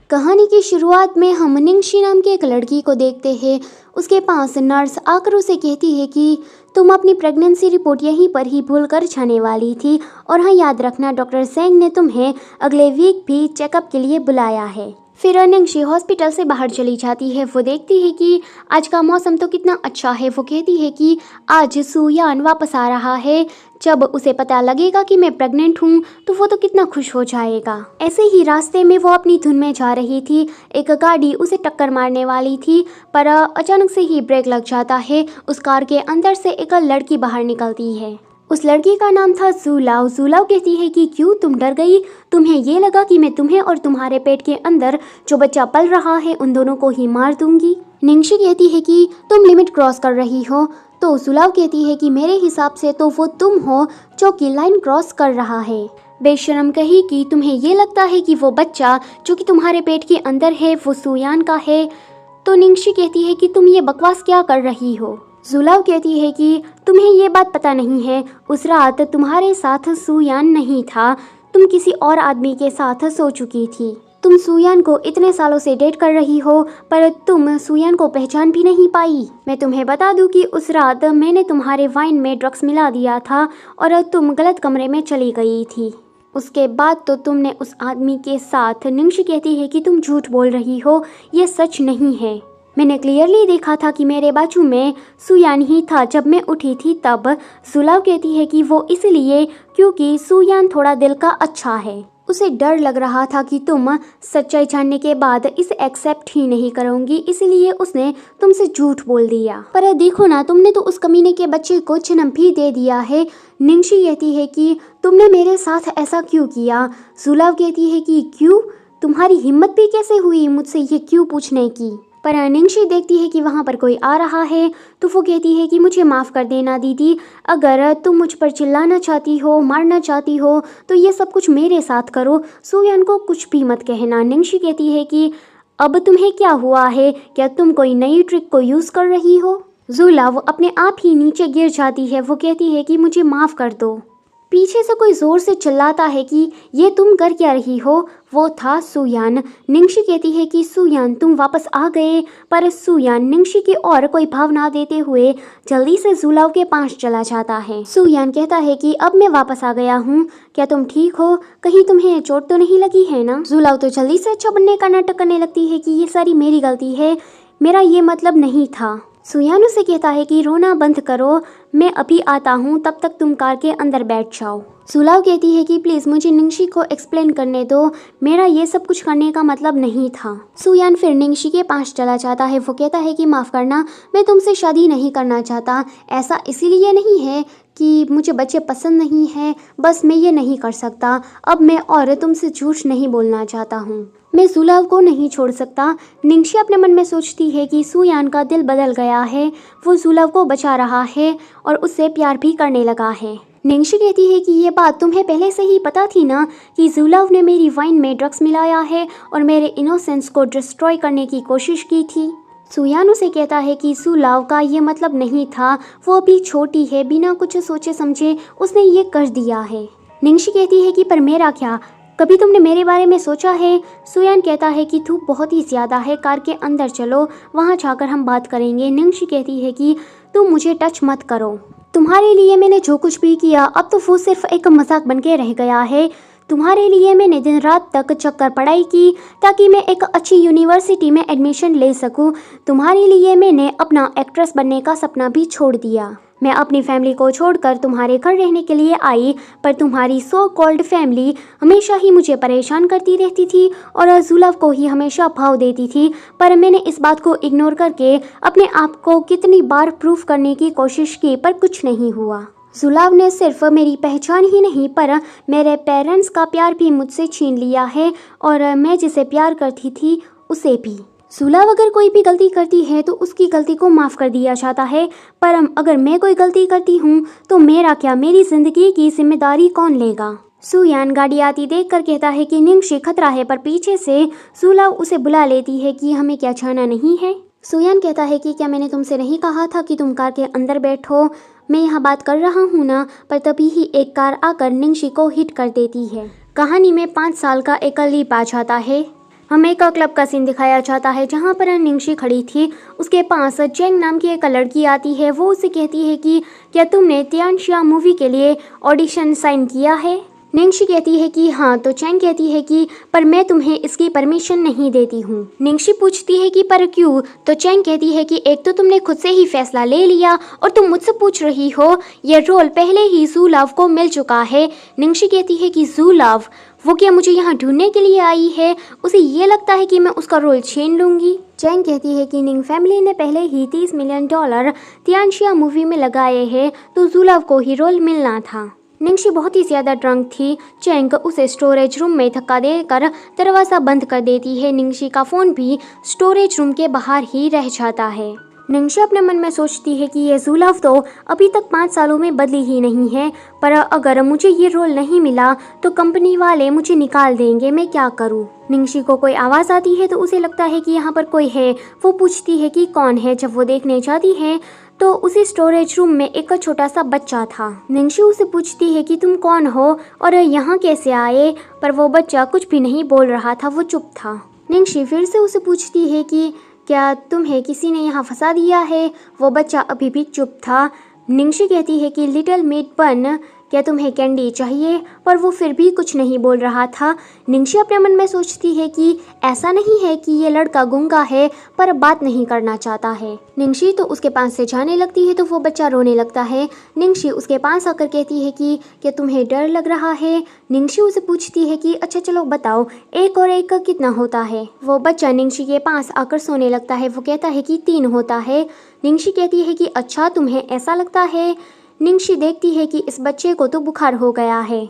कहानी की शुरुआत में हम निंगशी नाम की एक लड़की को देखते हैं। उसके पास नर्स आकर उसे कहती है कि तुम अपनी प्रेगनेंसी रिपोर्ट यहीं पर ही भूल कर जाने वाली थी, और हाँ याद रखना डॉक्टर सेंग ने तुम्हें अगले वीक भी चेकअप के लिए बुलाया है। फिर निंगशी हॉस्पिटल से बाहर चली जाती है। वो देखती है कि आज का मौसम तो कितना अच्छा है। वो कहती है कि आज सुयान वापस आ रहा है। जब उसे पता लगेगा कि मैं प्रेग्नेंट हूँ तो वो तो कितना खुश हो जाएगा। ऐसे ही रास्ते में वो अपनी धुन में जा रही थी। एक गाड़ी उसे टक्कर मारने वाली थी, पर अचानक से ही ब्रेक लग जाता है। उस कार के अंदर से एक लड़की बाहर निकलती है। उस लड़की का नाम था जूलाओ। जूलाओ कहती है कि क्यों तुम डर गई? तुम्हें ये लगा कि मैं तुम्हें और तुम्हारे पेट के अंदर जो बच्चा पल रहा है उन दोनों को ही मार दूंगी। निंगशी कहती है कि तुम लिमिट क्रॉस कर रही हो। तो जूलाओ कहती है कि मेरे हिसाब से तो वो तुम हो जो कि लाइन क्रॉस कर रहा है। बेशरम कही कि तुम्हें ये लगता है कि वो बच्चा जो कि तुम्हारे पेट के अंदर है वो सुयान का है। तो निंगशी कहती है कि तुम ये बकवास क्या कर रही हो? जूलाओ कहती है कि तुम्हें ये बात पता नहीं है, उस रात तुम्हारे साथ सुयान नहीं था, तुम किसी और आदमी के साथ सो चुकी थी। तुम सुयान को इतने सालों से डेट कर रही हो, पर तुम सुयान को पहचान भी नहीं पाई। मैं तुम्हें बता दूं कि उस रात मैंने तुम्हारे वाइन में ड्रग्स मिला दिया था और तुम गलत कमरे में चली गई थी। उसके बाद तो तुमने उस आदमी के साथ। निंगशी कहती है कि तुम झूठ बोल रही हो, ये सच नहीं है। मैंने क्लियरली देखा था कि मेरे बाजू में सुयान ही था जब मैं उठी थी तब। जूलाओ कहती है कि वो इसलिए क्योंकि सुयान थोड़ा दिल का अच्छा है। उसे डर लग रहा था कि तुम सच्चाई जानने के बाद इसे एक्सेप्ट ही नहीं करोगी, इसलिए उसने तुमसे झूठ बोल दिया। पर देखो ना, तुमने तो उस कमीने के बच्चे को जन्म भी दे दिया है। निंगशी कहती है कि तुमने मेरे साथ ऐसा क्यों किया? जूलाओ कहती है कि क्यों? तुम्हारी हिम्मत भी कैसे हुई मुझसे ये क्यों पूछने की? पर निंगशी देखती है कि वहाँ पर कोई आ रहा है तो वो कहती है कि मुझे माफ़ कर देना दीदी, अगर तुम मुझ पर चिल्लाना चाहती हो, मारना चाहती हो तो ये सब कुछ मेरे साथ करो, सुयान को कुछ भी मत कहना। निंगशी कहती है कि अब तुम्हें क्या हुआ है? क्या तुम कोई नई ट्रिक को यूज़ कर रही हो? जूलाओ अपने आप ही नीचे गिर जाती है। वो कहती है कि मुझे माफ़ कर दो। पीछे से कोई जोर से चिल्लाता है कि ये तुम कर क्या रही हो? वो था सुयान। निंगशी कहती है कि सुयान तुम वापस आ गए, पर सुयान निंगशी की और कोई भाव ना देते हुए जल्दी से जूलाओ के पास चला जाता है। सुयान कहता है कि अब मैं वापस आ गया हूँ, क्या तुम ठीक हो? कहीं तुम्हें चोट तो नहीं लगी है ना? जूलाओ तो जल्दी से अच्छा बनने का नाटक करने लगती है कि ये सारी मेरी गलती है, मेरा ये मतलब नहीं था। सुयान उसे कहता है कि रोना बंद करो, मैं अभी आता हूँ, तब तक तुम कार के अंदर बैठ जाओ। जूलाओ कहती है कि प्लीज़ मुझे निंगशी को एक्सप्लेन करने दो, मेरा ये सब कुछ करने का मतलब नहीं था। सुयान फिर निंगशी के पास चला जाता है। वो कहता है कि माफ़ करना, मैं तुमसे शादी नहीं करना चाहता। ऐसा इसीलिए नहीं है कि मुझे बच्चे पसंद नहीं है, बस मैं ये नहीं कर सकता। अब मैं और तुमसे झूठ नहीं बोलना चाहता हूँ, मैं जूलाओ को नहीं छोड़ सकता। निंगशी अपने मन में सोचती है कि सुयान का दिल बदल गया है, वो जूलाओ को बचा रहा है और उससे प्यार भी करने लगा है। निंगशी कहती है कि ये बात तुम्हें पहले से ही पता थी ना कि जूलाओ ने मेरी वाइन में ड्रग्स मिलाया है और मेरे इनोसेंस को डिस्ट्रॉय करने की कोशिश की थी। सुयान उसे कहता है कि जूलाओ का ये मतलब नहीं था, वो अभी छोटी है, बिना कुछ सोचे समझे उसने ये कर दिया है। निंगशी कहती है कि पर मेरा क्या, कभी तुमने मेरे बारे में सोचा है? सुयान कहता है कि धूप बहुत ही ज़्यादा है, कार के अंदर चलो, वहाँ जाकर हम बात करेंगे। निंगशी कहती है कि तुम मुझे टच मत करो, तुम्हारे लिए मैंने जो कुछ भी किया अब तो वो सिर्फ एक मजाक बन के रह गया है। तुम्हारे लिए मैंने दिन रात तक चक्कर पढ़ाई की ताकि मैं एक अच्छी यूनिवर्सिटी में एडमिशन ले सकूं। तुम्हारे लिए मैंने अपना एक्ट्रेस बनने का सपना भी छोड़ दिया। मैं अपनी फैमिली को छोड़कर तुम्हारे घर रहने के लिए आई, पर तुम्हारी सो कॉल्ड फैमिली हमेशा ही मुझे परेशान करती रहती थी और जूलाओ को ही हमेशा भाव देती थी। पर मैंने इस बात को इग्नोर करके अपने आप को कितनी बार प्रूफ करने की कोशिश की, पर कुछ नहीं हुआ। जूलाओ ने सिर्फ मेरी पहचान ही नहीं पर मेरे पेरेंट्स का प्यार भी मुझसे छीन लिया है, और मैं जिसे प्यार करती थी उसे भी। जूलाओ अगर कोई भी गलती करती है तो उसकी गलती को माफ़ कर दिया जाता है, पर अगर मैं कोई गलती करती हूँ तो मेरा क्या, मेरी ज़िंदगी की जिम्मेदारी कौन लेगा? सुयान गाड़ी आती देखकर कहता है कि निंगशी खतरा है, पर पीछे से जूलाओ उसे बुला लेती है कि हमें क्या जाना नहीं है। सुयान कहता है कि क्या मैंने तुमसे नहीं कहा था कि तुम कार के अंदर बैठो, मैं यहाँ बात कर रहा हूँ ना। पर तभी ही एक कार आकर निंगशी को हिट कर देती है। कहानी में 5 साल का एक लीप आ जाता है। हमें एक क्लब का सीन दिखाया जाता है जहाँ पर निंगशी खड़ी थी। उसके पास चेंग नाम की एक लड़की आती है। वो उसे कहती है कि क्या तुमने तियानशिया मूवी के लिए ऑडिशन साइन किया है। निंगशी कहती है कि हाँ, तो चेंग कहती है कि पर मैं तुम्हें इसकी परमिशन नहीं देती हूँ। निंगशी पूछती है कि पर क्यों, तो चेंग कहती है कि एक तो तुमने खुद से ही फैसला ले लिया और तुम मुझसे पूछ रही हो, ये रोल पहले ही जू लव को मिल चुका है। निंगशी कहती है कि जू लव, वो क्या मुझे यहाँ ढूंढने के लिए आई है? उसे ये लगता है कि मैं उसका रोल छीन लूंगी। चेंग कहती है कि निंग फैमिली ने पहले ही $30 मिलियन तियानशिया मूवी में लगाए हैं, तो जू लव को ही रोल मिलना था। निंगशी बहुत ही ज़्यादा ड्रंक थी। चेंग उसे स्टोरेज रूम में धक्का देकर दरवाज़ा बंद कर देती है। निंगशी का फ़ोन भी स्टोरेज रूम के बाहर ही रह जाता है। निंगशी अपने मन में सोचती है कि ये जू लव तो अभी तक 5 सालों में बदली ही नहीं है, पर अगर मुझे ये रोल नहीं मिला तो कंपनी वाले मुझे निकाल देंगे, मैं क्या करूँ। निंगशी को कोई आवाज़ आती है तो उसे लगता है कि यहाँ पर कोई है। वो पूछती है कि कौन है। जब वो देखने जाती है तो उसी स्टोरेज रूम में एक छोटा सा बच्चा था। निंगशी उसे पूछती है कि तुम कौन हो और यहाँ कैसे आए, पर वो बच्चा कुछ भी नहीं बोल रहा था, वो चुप था। निंगशी फिर से उसे पूछती है कि क्या तुम्हें किसी ने यहाँ फंसा दिया है। वो बच्चा अभी भी चुप था। निंगशी कहती है कि लिटिल मीट बन, क्या तुम्हें कैंडी चाहिए, पर वो फिर भी कुछ नहीं बोल रहा था। निंगशी अपने मन में सोचती है कि ऐसा नहीं है कि ये लड़का गूंगा है पर बात नहीं करना चाहता है। निंगशी तो उसके पास से जाने लगती है तो वो बच्चा रोने लगता है। निंगशी उसके पास आकर कहती है कि क्या तुम्हें डर लग रहा है। निंगशी उसे पूछती है कि अच्छा चलो बताओ, 1 और 1 कितना होता है। वो बच्चा निंगशी के पास आकर सोने लगता है। वो कहता है कि 3 होता है। निंगशी कहती है कि अच्छा तुम्हें ऐसा लगता है। निंगशी देखती है कि इस बच्चे को तो बुखार हो गया है।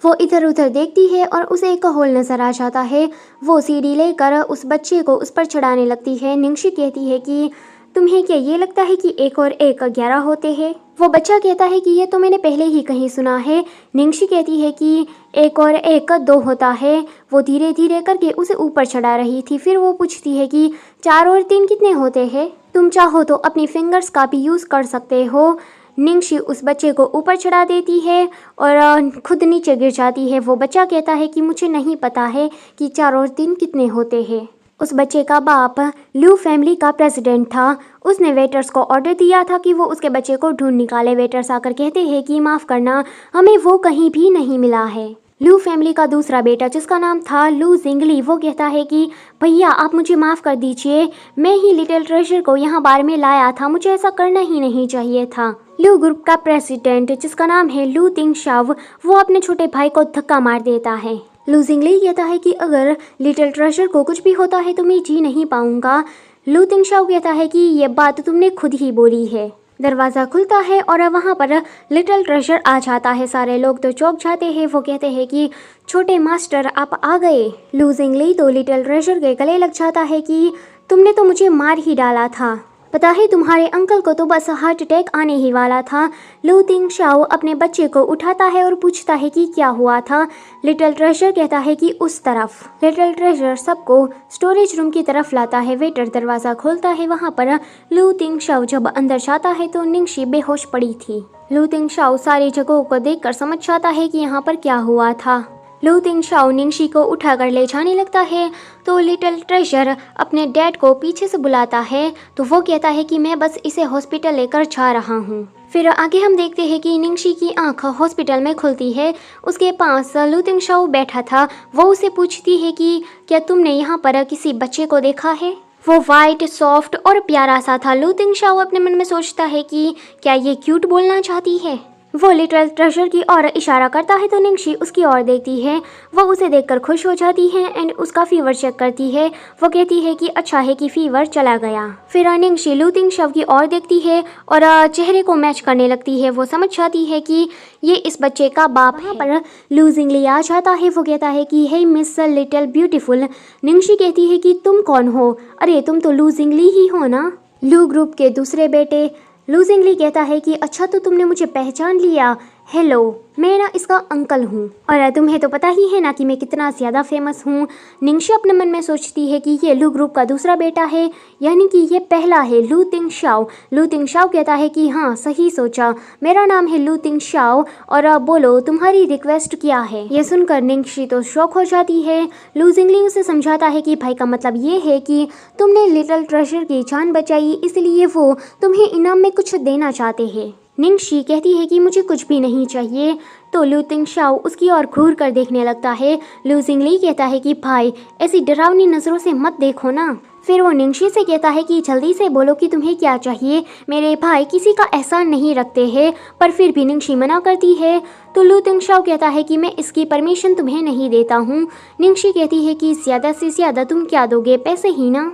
वो इधर उधर देखती है और उसे एक होल नजर आ जाता है। वो सीढ़ी लेकर उस बच्चे को उस पर चढ़ाने लगती है। निंगशी कहती है कि तुम्हें क्या ये लगता है कि 1 और 1 11 होते हैं। वो बच्चा कहता है कि ये तो मैंने पहले ही कहीं सुना है। निंगशी कहती है कि 1 और 1 2 होता है। वो धीरे धीरे करके उसे ऊपर चढ़ा रही थी। फिर वो पूछती है कि 4 और 3 कितने होते हैं। तुम चाहो तो अपनी फिंगर्स का भी यूज़ कर सकते हो। निंगशी उस बच्चे को ऊपर चढ़ा देती है और खुद नीचे गिर जाती है। वो बच्चा कहता है कि मुझे नहीं पता है कि 4 और 3 कितने होते हैं। उस बच्चे का बाप लू फैमिली का प्रेसिडेंट था। उसने वेटर्स को ऑर्डर दिया था कि वो उसके बच्चे को ढूंढ निकाले। वेटर्स आकर कहते हैं कि माफ़ करना, हमें वो कहीं भी नहीं मिला है। लू फैमिली का दूसरा बेटा जिसका नाम था लू जिंगली, वो कहता है कि भैया आप मुझे माफ़ कर दीजिए, मैं ही लिटिल ट्रेजर को यहाँ बार में लाया था, मुझे ऐसा करना ही नहीं चाहिए था। लू ग्रुप का प्रेसिडेंट जिसका नाम है लू तिंगशाव, वो अपने छोटे भाई को धक्का मार देता है। लू जिंगली कहता है कि अगर लिटिल ट्रेजर को कुछ भी होता है तो मैं जी नहीं पाऊंगा। लू तिंगशाव कहता है कि ये बात तुमने खुद ही बोली है। दरवाज़ा खुलता है और वहाँ पर लिटिल ट्रेजर आ जाता है। सारे लोग तो चौंक जाते हैं। वो कहते हैं कि छोटे मास्टर आप आ गए। लू जिंगली तो लिटिल ट्रेजर के गले लग जाता है कि तुमने तो मुझे मार ही डाला था, पता है तुम्हारे अंकल को तो बस हार्ट अटैक आने ही वाला था। लू तिंगशाओ अपने बच्चे को उठाता है और पूछता है कि क्या हुआ था। लिटिल ट्रेजर कहता है कि उस तरफ। लिटिल ट्रेजर सबको स्टोरेज रूम की तरफ लाता है। वेटर दरवाज़ा खोलता है। वहाँ पर लू तिंगशाओ जब अंदर जाता है तो निंगशी बेहोश पड़ी थी। लू तिंगशाओ सारी जगहों को देखकर समझ जाता है कि यहाँ पर क्या हुआ था। लू तिंगशाओ निंगशी को उठाकर ले जाने लगता है तो लिटिल ट्रेजर अपने डैड को पीछे से बुलाता है तो वो कहता है कि मैं बस इसे हॉस्पिटल लेकर जा रहा हूँ। फिर आगे हम देखते हैं कि निंगशी की आंख हॉस्पिटल में खुलती है। उसके पास लू तिंगशाओ बैठा था। वो उसे पूछती है कि क्या तुमने यहाँ पर किसी बच्चे को देखा है। वो वाइट, सॉफ्ट और प्यारा सा था। लू तिंगशाओ अपने मन में सोचता है कि क्या ये क्यूट बोलना चाहती है। वो लिटिल ट्रेजर की ओर इशारा करता है तो निंगशी उसकी ओर देखती है। वो उसे देखकर खुश हो जाती है एंड उसका फीवर चेक करती है। वो कहती है कि अच्छा है कि फीवर चला गया। फिर निंगशी लू तिंगशाओ की ओर देखती है और चेहरे को मैच करने लगती है। वो समझ जाती है कि ये इस बच्चे का बाप है। पर लू जिंगली आ जाता है। वो कहता है कि हे मिस लिटिल ब्यूटीफुल। निंगशी कहती है कि तुम कौन हो। अरे तुम तो लू जिंगली ही हो ना, लू ग्रुप के दूसरे बेटे। लू जिंगली कहता है कि अच्छा तो तुमने मुझे पहचान लिया। हेलो, मैं ना इसका अंकल हूँ और तुम्हें तो पता ही है ना कि मैं कितना ज़्यादा फेमस हूँ। निंगशी अपने मन में सोचती है कि ये लू ग्रुप का दूसरा बेटा है, यानी कि ये पहला है लू तिंगशाओ। लू तिंगशाओ कहता है कि हाँ सही सोचा, मेरा नाम है लू तिंगशाओ और अब बोलो तुम्हारी रिक्वेस्ट क्या है। ये सुनकर निंगशी तो शॉक हो जाती है। लू जिंगली उसे समझाता है कि भाई का मतलब ये है कि तुमने लिटिल ट्रेजर की जान बचाई, इसलिए वो तुम्हें इनाम में कुछ देना चाहते हैं। निंगशी कहती है कि मुझे कुछ भी नहीं चाहिए, तो लू तिंगशाओ उसकी ओर घूर कर देखने लगता है। लू जिंगली कहता है कि भाई ऐसी डरावनी नज़रों से मत देखो ना। फिर वो निंगशी से कहता है कि जल्दी से बोलो कि तुम्हें क्या चाहिए, मेरे भाई किसी का एहसान नहीं रखते हैं। पर फिर भी निंगशी मना करती है, तो लू तिंगशाओ कहता है कि मैं इसकी परमिशन तुम्हें नहीं देता हूँ। निंगशी कहती है कि ज़्यादा से ज़्यादा तुम क्या दोगे, पैसे ही ना।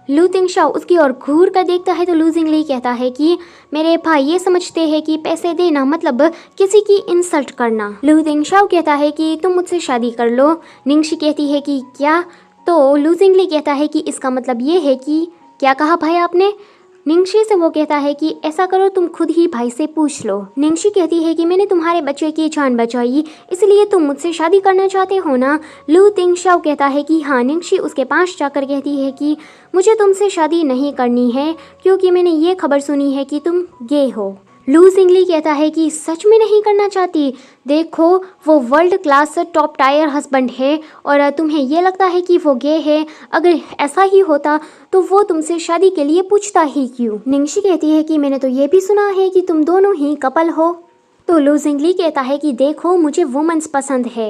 लू तिंगशाओ उसकी ओर घूर कर देखता है तो लू जिंगली कहता है कि मेरे भाई ये समझते हैं कि पैसे देना मतलब किसी की इंसल्ट करना। लू तिंगशाओ कहता है कि तुम मुझसे शादी कर लो। निंगशी कहती है कि क्या, तो लू जिंगली कहता है कि इसका मतलब ये है कि, क्या कहा भाई आपने। निंगशी से वो कहता है कि ऐसा करो तुम खुद ही भाई से पूछ लो। निंगशी कहती है कि मैंने तुम्हारे बच्चे की जान बचाई, इसलिए तुम मुझसे शादी करना चाहते हो ना। लू तिंगशाओ कहता है कि हाँ। निंगशी उसके पास जाकर कहती है कि मुझे तुमसे शादी नहीं करनी है क्योंकि मैंने ये खबर सुनी है कि तुम गे हो। लू जिंगली कहता है कि सच में नहीं करना चाहती, देखो वो world class top tier husband है और तुम्हें ये लगता है कि वो गे है। अगर ऐसा ही होता तो वो तुमसे शादी के लिए पूछता ही क्यों। निंगशी कहती है कि मैंने तो ये भी सुना है कि तुम दोनों ही कपल हो। तो लू जिंगली कहता है कि देखो मुझे वुमेन्स पसंद है।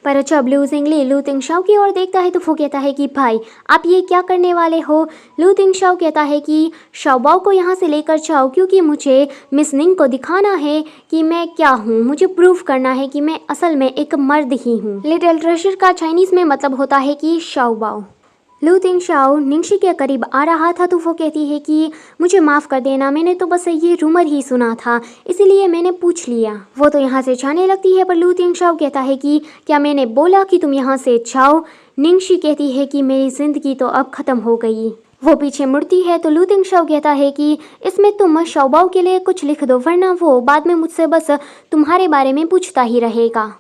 पर जब लू जिंगली लू तिंगशाओ की ओर देखता है तो वो कहता है कि भाई आप ये क्या करने वाले हो। लू तिंगशाओ कहता है कि शाओबाओ को यहाँ से लेकर जाओ क्योंकि मुझे मिस निंग को दिखाना है कि मैं क्या हूँ, मुझे प्रूव करना है कि मैं असल में एक मर्द ही हूँ। लिटिल ट्रेजर का चाइनीज़ में मतलब होता है कि शाओबाओ। लू तिंगशाओ निंगशी के करीब आ रहा था तो वो कहती है कि मुझे माफ़ कर देना, मैंने तो बस ये रूमर ही सुना था, इसीलिए मैंने पूछ लिया। वो तो यहाँ से जाने लगती है पर लू तिंगशाओ कहता है कि क्या मैंने बोला कि तुम यहाँ से जाओ। निंगशी कहती है कि मेरी ज़िंदगी तो अब ख़त्म हो गई। वो पीछे मुड़ती है तो लू तिंगशाओ कहता है कि इसमें तुम शाओबाओ के लिए कुछ लिख दो, वरना वो बाद में मुझसे बस तुम्हारे बारे में पूछता ही रहेगा।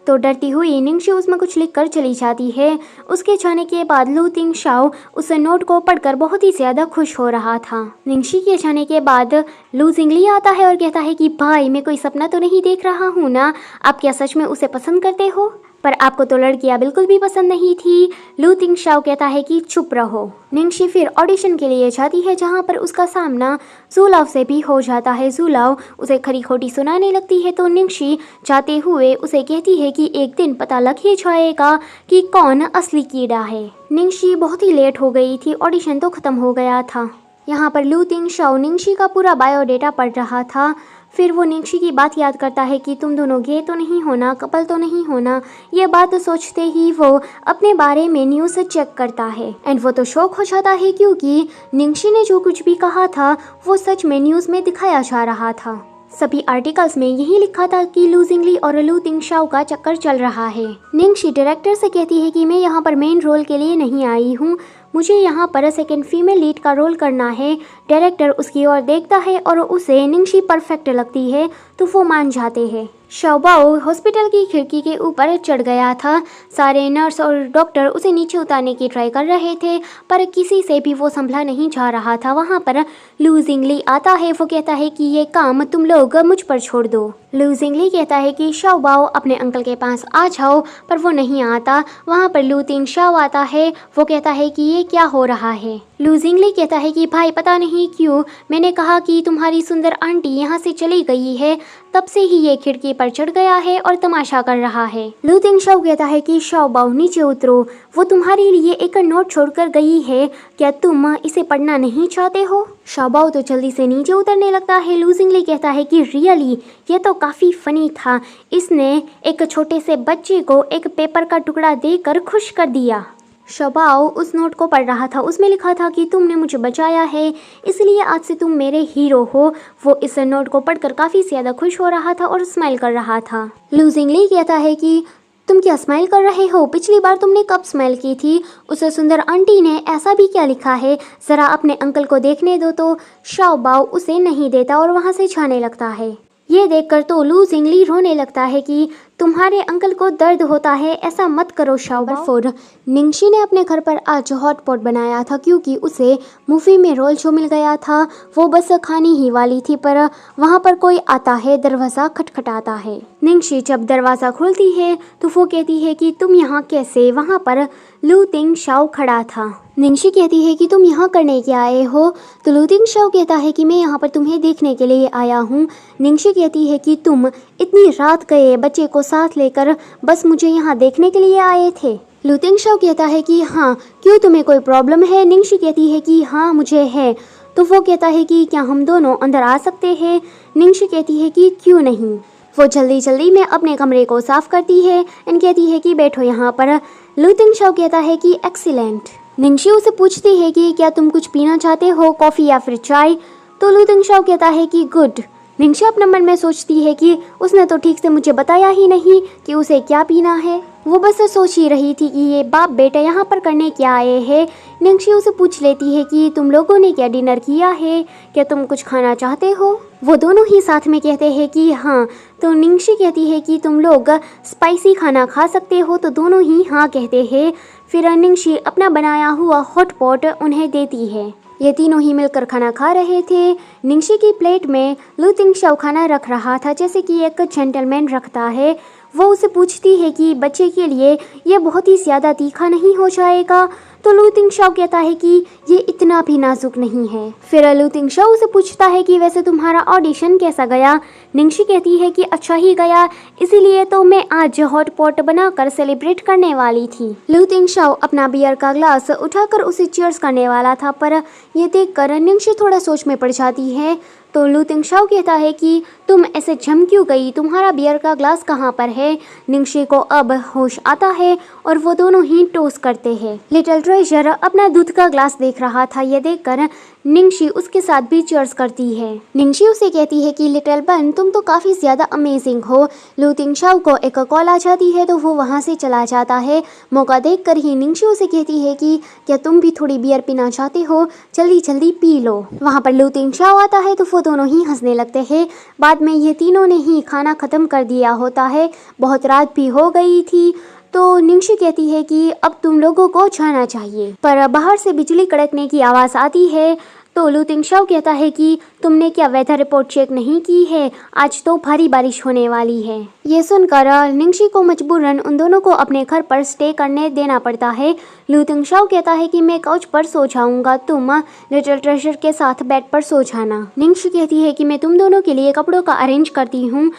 तो डरती हुई निंगशी उसमें कुछ लिख कर चली जाती है। उसके जाने के बाद लू तिंगशाओ उस नोट को पढ़कर बहुत ही ज़्यादा खुश हो रहा था। निंगशी के जाने के बाद लू जिंगली आता है और कहता है कि भाई मैं कोई सपना तो नहीं देख रहा हूँ ना, आप क्या सच में उसे पसंद करते हो। पर आपको तो लड़कियां बिल्कुल भी पसंद नहीं थी। लू तिंगशाओ कहता है कि चुप रहो। निंगशी फिर ऑडिशन के लिए जाती है जहां पर उसका सामना ज़ूलाओ से भी हो जाता है। ज़ूलाओ उसे खरी खोटी सुनाने लगती है तो निंगशी जाते हुए उसे कहती है कि एक दिन पता लग ही जाएगा कि कौन असली कीड़ा है। निंगशी बहुत ही लेट हो गई थी, ऑडिशन तो ख़त्म हो गया था। यहाँ पर लू तिंगशाओ निंगशी का पूरा बायोडेटा पढ़ रहा था। फिर वो निंगशी की बात याद करता है कि तुम दोनों गे तो नहीं होना, कपल तो नहीं होना। ये बात सोचते ही वो अपने बारे में न्यूज़ चेक करता है एंड वो तो शॉक हो जाता है क्योंकि निंगशी ने जो कुछ भी कहा था वो सच में न्यूज़ में दिखाया जा रहा था। सभी आर्टिकल्स में यही लिखा था कि लू जिंगली और लू तिंगशाओ का चक्कर चल रहा है। निंगशी डायरेक्टर से कहती है कि मैं यहाँ पर मेन रोल के लिए नहीं आई हूँ, मुझे यहाँ पर सेकंड फीमेल लीड का रोल करना है। डायरेक्टर उसकी ओर देखता है और उसे निंगशी परफेक्ट लगती है तो वो मान जाते हैं। शाओबाओ हॉस्पिटल की खिड़की के ऊपर चढ़ गया था। सारे नर्स और डॉक्टर उसे नीचे उतारने की ट्राई कर रहे थे पर किसी से भी वो संभला नहीं जा रहा था। वहाँ पर लू जिंगली आता है, वो कहता है कि ये काम तुम लोग मुझ पर छोड़ दो। लू जिंगली कहता है कि शाओबाओ अपने अंकल के पास आ जाओ पर वो नहीं आता। वहाँ पर लू तिंगशाओ आता है, वो कहता है कि ये क्या हो रहा है। लू जिंगली कहता है कि भाई पता नहीं क्यों मैंने कहा कि तुम्हारी सुंदर आंटी यहाँ से चली गई है, तब से ही ये खिड़की पर चढ़ गया है और तमाशा कर रहा है। लू तिंगशाओ कहता है कि शाओबाओ नीचे उतरो, वो तुम्हारे लिए एक नोट छोड़कर गई है, क्या तुम इसे पढ़ना नहीं चाहते हो। शाओबाओ तो जल्दी से नीचे उतरने लगता है। लू जिंगली कहता है कि रियली ये तो काफ़ी फनी था, इसने एक छोटे से बच्चे को एक पेपर का टुकड़ा देकर खुश कर दिया। शाओबाओ उस नोट को पढ़ रहा था, उसमें लिखा था कि तुमने मुझे बचाया है इसलिए आज से तुम मेरे हीरो हो। वो इस नोट को पढ़कर काफ़ी ज़्यादा खुश हो रहा था और स्माइल कर रहा था। लू जिंगली कहता है कि तुम क्या स्माइल कर रहे हो, पिछली बार तुमने कब स्माइल की थी। उस सुंदर आंटी ने ऐसा भी क्या लिखा है, ज़रा अपने अंकल को देखने दो। तो शाओबाओ उसे नहीं देता और वहाँ से जाने लगता है। ये देखकर तो लू जिंगली रोने लगता है कि तुम्हारे अंकल को दर्द होता है, ऐसा मत करो शाओ। निंगशी ने अपने घर पर आज हॉट पॉट बनाया था क्योंकि उसे मूवी में रोल शो मिल गया था। वो बस खाने ही वाली थी पर वहाँ पर कोई आता है, दरवाज़ा खटखटाता है। निंगशी जब दरवाज़ा खोलती है तो वो कहती है कि तुम यहाँ कैसे? वहाँ पर लू तिंग शाओ खड़ा था। निंगशी कहती है कि तुम यहाँ करने के आए हो? तो लू तिंग शाओ कहता है कि मैं यहाँ पर तुम्हें देखने के लिए आया हूँ। निंगशी कहती है कि तुम इतनी रात गए बच्चे को साथ लेकर बस मुझे यहाँ देखने के लिए आए थे? लू तिंग शाओ कहता है कि हाँ, क्यों तुम्हें कोई प्रॉब्लम है? निंगशी कहती है कि हाँ मुझे है। तो वो कहता है कि क्या हम दोनों अंदर आ सकते हैं? निंगशी कहती है कि क्यों नहीं। वो जल्दी जल्दी में अपने कमरे को साफ करती है एंड कहती है कि बैठो यहाँ पर। लू तिंग शाओ कहता है कि एक्सीलेंट। निंगशी उसे पूछती है कि क्या तुम कुछ पीना चाहते हो, कॉफ़ी या फिर चाय? तो लू तिंग शाओ कहता है कि गुड। निंगशी अपने मन में सोचती है कि उसने तो ठीक से मुझे बताया ही नहीं कि उसे क्या पीना है। वो बस सोच ही रही थी कि ये बाप बेटा यहाँ पर करने क्या आए हैं। निंगशी उसे पूछ लेती है कि तुम लोगों ने क्या डिनर किया है, क्या तुम कुछ खाना चाहते हो? वो दोनों ही साथ में कहते हैं कि हाँ। तो निंगशी कहती है कि तुम लोग स्पाइसी खाना खा सकते हो? तो दोनों ही हाँ कहते हैं। फिर निंगशी अपना बनाया हुआ हॉट पॉट उन्हें देती है। ये तीनों ही मिलकर खाना खा रहे थे। निंगशी की प्लेट में लू तिंग शाओ खाना रख रहा था जैसे कि एक जेंटलमैन रखता है। वो उसे पूछती है कि बच्चे के लिए ये बहुत ही ज़्यादा तीखा नहीं हो जाएगा? तो लू तिंग शाओ कहता है कि ये इतना भी नाजुक नहीं है। फिर लू तिंग शाओ उसे पूछता है कि वैसे तुम्हारा ऑडिशन कैसा गया? निंगशी कहती है कि अच्छा ही गया, इसीलिए तो मैं आज हॉट पॉट बनाकर सेलिब्रेट करने वाली थी। लू तिंग शाओ अपना बियर का ग्लास उठाकर उसे चीयर्स करने वाला था पर यह देखकर निंगशी थोड़ा सोच में पड़ जाती है। तो लू तिंग शाओ कहता है कि तुम ऐसे जम क्यों गई, तुम्हारा बियर का ग्लास कहाँ पर है? निंगशी को अब होश आता है और वो दोनों ही टोस करते हैं। लिटिल ट्रेजर अपना दूध का ग्लास देख रहा था। ये देखकर निंगशी उसके साथ भी चीयर्स करती है। निंगशी उसे कहती है कि लिटिल बन तुम तो काफ़ी ज़्यादा अमेजिंग हो। लू तिंग शाओ को एक कॉल आ जाती है तो वो वहाँ से चला जाता है। मौका देखकर ही निंगशी उसे कहती है कि क्या तुम भी थोड़ी बियर पीना चाहते हो? जल्दी जल्दी पी लो। वहाँ पर लू तिंग शाओ आता है तो वो दोनों ही हंसने लगते हैं। बाद में ये तीनों ने ही खाना ख़त्म कर दिया होता है। बहुत रात भी हो गई थी तो निंगशी कहती है कि अब तुम लोगों को जाना चाहिए। पर बाहर से बिजली कड़कने की आवाज़ आती है तो लू तिंग शाओ कहता है कि तुमने क्या वेदर रिपोर्ट चेक नहीं की है? आज तो भारी बारिश होने वाली है। ये सुनकर निंगशी को मजबूरन उन दोनों को अपने घर पर स्टे करने देना पड़ता है। लू तिंग शाओ कहता है कि मैं काउच पर सो जाऊंगा, तुम लिटिल ट्रेजर के साथ बेड पर सो जाना। निंगशी कहती है कि मैं तुम दोनों के लिए कपड़ों का अरेंज करती हूँ।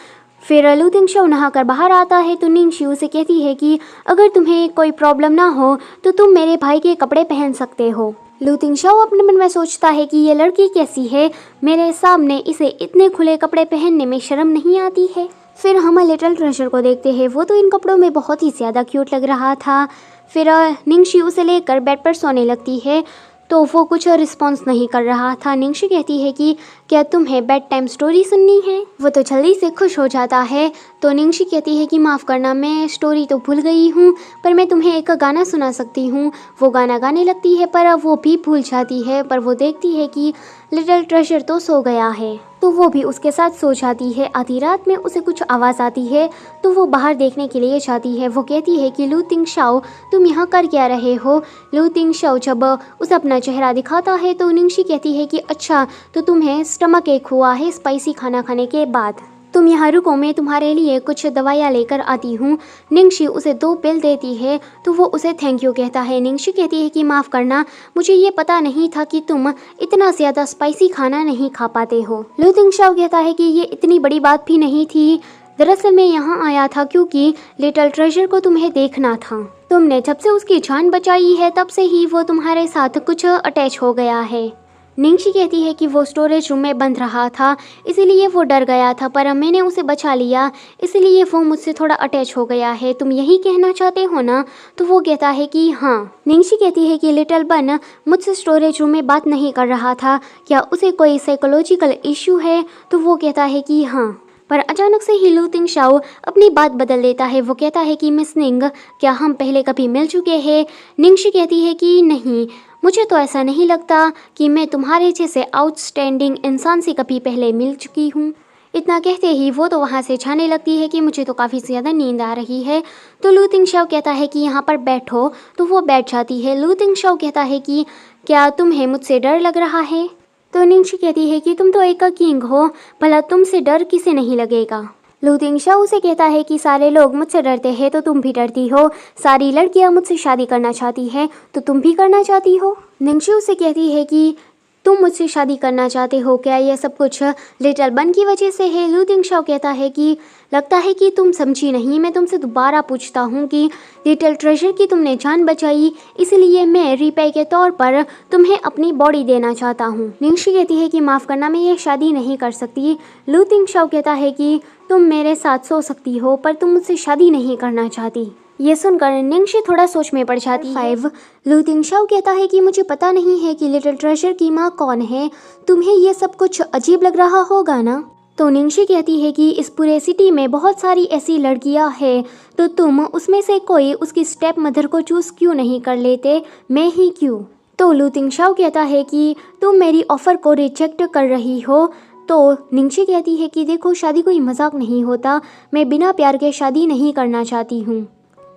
फिर लू तिंग शाओ नहाकर बाहर आता है तो निंगशी उसे कहती है कि अगर तुम्हें कोई प्रॉब्लम ना हो तो तुम मेरे भाई के कपड़े पहन सकते हो। लू तिंग शाओ अपने मन में सोचता है कि ये लड़की कैसी है, मेरे सामने इसे इतने खुले कपड़े पहनने में शर्म नहीं आती है। फिर हम लिटिल ट्रेजर को देखते हैं। वो तो इन कपड़ों में बहुत ही ज़्यादा क्यूट लग रहा था। फिर निंगशी उसे लेकर बेड पर सोने लगती है तो वो कुछ रिस्पॉन्स नहीं कर रहा था। निंगशी कहती है कि क्या तुम्हें बेड टाइम स्टोरी सुननी है? वो तो जल्दी से खुश हो जाता है। तो निंगशी कहती है कि माफ़ करना, मैं स्टोरी तो भूल गई हूँ पर मैं तुम्हें एक गाना सुना सकती हूँ। वो गाना गाने लगती है पर वो भी भूल जाती है। पर वो देखती है कि लिटिल ट्रेजर तो सो गया है तो वो भी उसके साथ सो जाती है। आधी रात में उसे कुछ आवाज़ आती है तो वो बाहर देखने के लिए जाती है। वो कहती है कि लू तिंग शाओ तुम यहाँ कर क्या रहे हो? लू तिंग शाओ जब उसे अपना चेहरा दिखाता है तो निंगशी कहती है कि अच्छा तो तुम्हें स्टमक एक हुआ है स्पाइसी खाना खाने के बाद, तुम यहाँ रुको, मैं तुम्हारे लिए कुछ दवाइयाँ लेकर आती हूँ। निंगशी उसे 2 पिल देती है तो वो उसे थैंक यू कहता है। निंगशी कहती है कि माफ़ करना, मुझे ये पता नहीं था कि तुम इतना ज़्यादा स्पाइसी खाना नहीं खा पाते हो। लू तिंग शाओ कहता है कि ये इतनी बड़ी बात भी नहीं थी, दरअसल मैं यहाँ आया था क्योंकि लिटिल ट्रेजर को तुम्हें देखना था। तुमने जब से उसकी जान बचाई है तब से ही वो तुम्हारे साथ कुछ अटैच हो गया है। निंगशी कहती है कि वो स्टोरेज रूम में बंद रहा था इसीलिए वो डर गया था पर मैंने उसे बचा लिया इसलिए वो मुझसे थोड़ा अटैच हो गया है। तुम यही कहना चाहते हो ना? तो वो कहता है कि हाँ। निंगशी कहती है कि लिटिल बन मुझसे स्टोरेज रूम में बात नहीं कर रहा था, क्या उसे कोई साइकोलॉजिकल इश्यू है? तो वो कहता है कि हाँ। पर अचानक से ही लू तिंग शाओ अपनी बात बदल देता है। वो कहता है कि मिस निंग क्या हम पहले कभी मिल चुके हैं? निंगशी कहती है कि नहीं, मुझे तो ऐसा नहीं लगता कि मैं तुम्हारे जैसे आउटस्टैंडिंग इंसान से कभी पहले मिल चुकी हूँ। इतना कहते ही वो तो वहाँ से जाने लगती है कि मुझे तो काफ़ी ज़्यादा नींद आ रही है। तो लू तिंगशाओ कहता है कि यहाँ पर बैठो, तो वो बैठ जाती है। लू तिंगशाओ कहता है कि क्या तुम्हें मुझसे डर लग रहा है? तो निंगशी कहती है कि तुम तो एक किंग हो, भला तुमसे डर किसे नहीं लगेगा। लू तिंगशाओ उसे कहता है कि सारे लोग मुझसे डरते हैं तो तुम भी डरती हो, सारी लड़कियां मुझसे शादी करना चाहती हैं तो तुम भी करना चाहती हो। निंगशी उसे कहती है कि तुम मुझसे शादी करना चाहते हो क्या? यह सब कुछ लिटिल बन की वजह से है। लू तिंगशाओ कहता है कि लगता है कि तुम समझी नहीं। मैं तुमसे दोबारा पूछता हूँ कि लिटिल ट्रेजर की तुमने जान बचाई, इसलिए मैं रिपे के तौर पर तुम्हें अपनी बॉडी देना चाहता हूँ। निंगशी कहती है कि माफ़ करना, मैं ये शादी नहीं कर सकती। लू तिंगशाओ कहता है कि तुम मेरे साथ सो सकती हो पर तुम मुझसे शादी नहीं करना चाहती। ये सुनकर निंगशी थोड़ा सोच में पड़ जाती है। लू तिंगशाओ कहता है कि मुझे पता नहीं है कि लिटिल ट्रेजर की माँ कौन है, तुम्हें ये सब कुछ अजीब लग रहा होगा ना। तो निंगशी कहती है कि इस पूरे सिटी में बहुत सारी ऐसी लड़कियां हैं, तो तुम उसमें से कोई उसकी स्टेप मदर को चूज़ क्यों नहीं कर लेते, मैं ही क्यों। तो लू तिंगशाओ कहता है कि तुम मेरी ऑफ़र को रिजेक्ट कर रही हो। तो निंगशी कहती है कि देखो, शादी कोई मजाक नहीं होता, मैं बिना प्यार के शादी नहीं करना चाहती हूँ।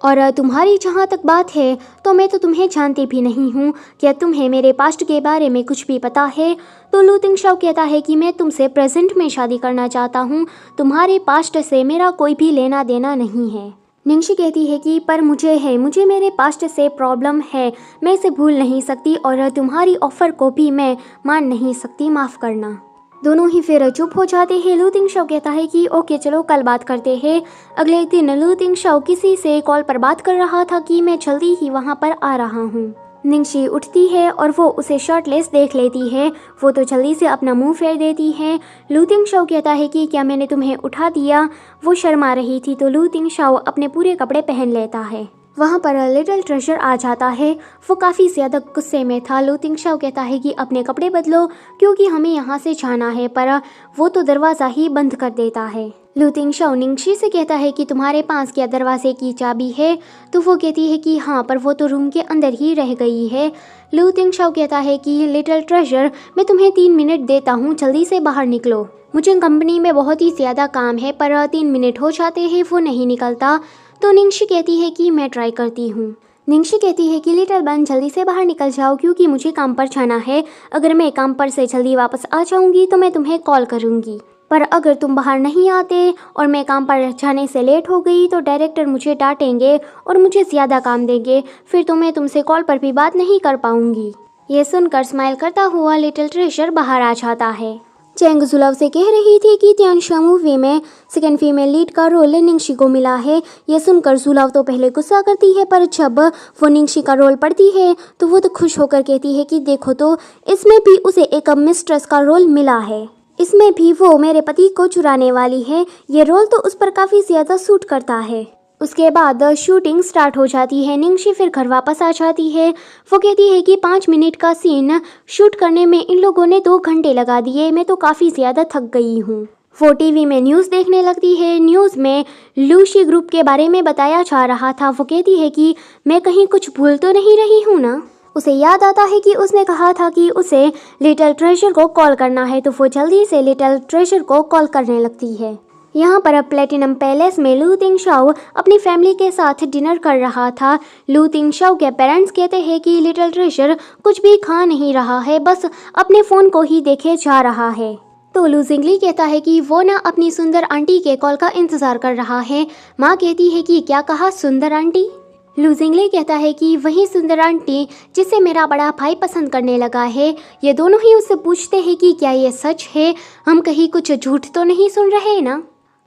और तुम्हारी जहाँ तक बात है तो मैं तो तुम्हें जानती भी नहीं हूँ, क्या तुम्हें मेरे पास्ट के बारे में कुछ भी पता है? तो लू तिंगशाओ कहता है कि मैं तुमसे प्रेजेंट में शादी करना चाहता हूँ, तुम्हारे पास्ट से मेरा कोई भी लेना देना नहीं है। निंगशी कहती है कि पर मुझे मेरे पास्ट से प्रॉब्लम है, मैं इसे भूल नहीं सकती और तुम्हारी ऑफ़र को भी मैं मान नहीं सकती, माफ़ करना। दोनों ही फिर चुप हो जाते हैं। लू तिंगशाओ कहता है कि ओके चलो कल बात करते हैं। अगले दिन लू तिंगशाओ किसी से कॉल पर बात कर रहा था कि मैं जल्दी ही वहाँ पर आ रहा हूँ। निंगशी उठती है और वो उसे शर्टलेस देख लेती है। वो तो जल्दी से अपना मुंह फेर देती है। लू तिंगशाओ कहता है कि क्या मैंने तुम्हें उठा दिया? वो शर्मा रही थी तो लू तिंगशाओ अपने पूरे कपड़े पहन लेता है। वहाँ पर लिटिल ट्रेजर आ जाता है। वो काफ़ी ज़्यादा गुस्से में था। लू तिंगशाओ कहता है कि अपने कपड़े बदलो क्योंकि हमें यहाँ से जाना है, पर वो तो दरवाज़ा ही बंद कर देता है। लू तिंगशाओ निंगशी से कहता है कि तुम्हारे पास क्या दरवाजे की चाबी है? तो वो कहती है कि हाँ, पर वो तो रूम के अंदर ही रह गई है। लू तिंगशाओ कहता है कि लिटिल ट्रेजर, मैं तुम्हें 3 मिनट देता हूँ, जल्दी से बाहर निकलो। मुझे कंपनी में बहुत ही ज़्यादा काम है, पर 3 मिनट हो जाते हैं, वो नहीं निकलता। तो निंगशी कहती है कि मैं ट्राई करती हूँ। निंगशी कहती है कि लिटिल बन, जल्दी से बाहर निकल जाओ क्योंकि मुझे काम पर जाना है। अगर मैं काम पर से जल्दी वापस आ जाऊँगी तो मैं तुम्हें कॉल करूँगी, पर अगर तुम बाहर नहीं आते और मैं काम पर जाने से लेट हो गई तो डायरेक्टर मुझे डांटेंगे और मुझे ज़्यादा काम देंगे, फिर तो मैं तुमसे कॉल पर भी बात नहीं कर पाऊँगी। ये सुनकर स्माइल करता हुआ लिटिल ट्रेजर बाहर आ जाता है। चैंग जुलाव से कह रही थी कि तियानशा मूवी में सेकंड फीमेल लीड का रोल निंगशी को मिला है। यह सुनकर जुलाव तो पहले गुस्सा करती है, पर जब वो निंगशी का रोल पढ़ती है तो वो तो खुश होकर कहती है कि देखो तो, इसमें भी उसे एक मिस्ट्रेस का रोल मिला है, इसमें भी वो मेरे पति को चुराने वाली है। ये रोल तो उस पर काफ़ी ज़्यादा सूट करता है। उसके बाद शूटिंग स्टार्ट हो जाती है। निंगशी फिर घर वापस आ जाती है। वो कहती है कि 5 मिनट का सीन शूट करने में इन लोगों ने 2 घंटे लगा दिए, मैं तो काफ़ी ज़्यादा थक गई हूँ। वो टीवी में न्यूज़ देखने लगती है। न्यूज़ में लूशी ग्रुप के बारे में बताया जा रहा था। वो कहती है कि मैं कहीं कुछ भूल तो नहीं रही हूँ ना। उसे याद आता है कि उसने कहा था कि उसे लिटिल ट्रेजर को कॉल करना है, तो वो जल्दी से लिटिल ट्रेजर को कॉल करने लगती है। यहाँ पर प्लेटिनम पैलेस में लू तिंगशाओ अपनी फैमिली के साथ डिनर कर रहा था। लू तिंगशाओ के पेरेंट्स कहते हैं कि लिटिल ट्रेजर कुछ भी खा नहीं रहा है, बस अपने फ़ोन को ही देखे जा रहा है। तो लू जिंगली कहता है कि वो ना अपनी सुंदर आंटी के कॉल का इंतज़ार कर रहा है। माँ कहती है कि क्या कहा, सुंदर आंटी? लू जिंगली कहता है कि वही सुंदर आंटी जिसे मेरा बड़ा भाई पसंद करने लगा है। ये दोनों ही उससे पूछते हैं कि क्या ये सच है, हम कहीं कुछ झूठ तो नहीं सुन रहे ना।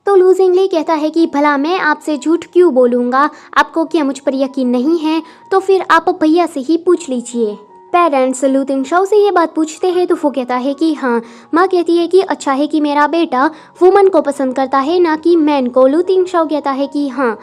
तो लू जिंगली कहता है कि भला मैं आपसे झूठ क्यों बोलूँगा, आपको क्या मुझ पर यकीन नहीं है? तो फिर आप भैया से ही पूछ लीजिए। पेरेंट्स लू तिंगशाओ से ये बात पूछते हैं तो वो कहता है कि हाँ। माँ कहती है कि अच्छा है कि मेरा बेटा वुमन को पसंद करता है, ना कि मैन को। लू तिंगशाओ कहता है कि हाँ।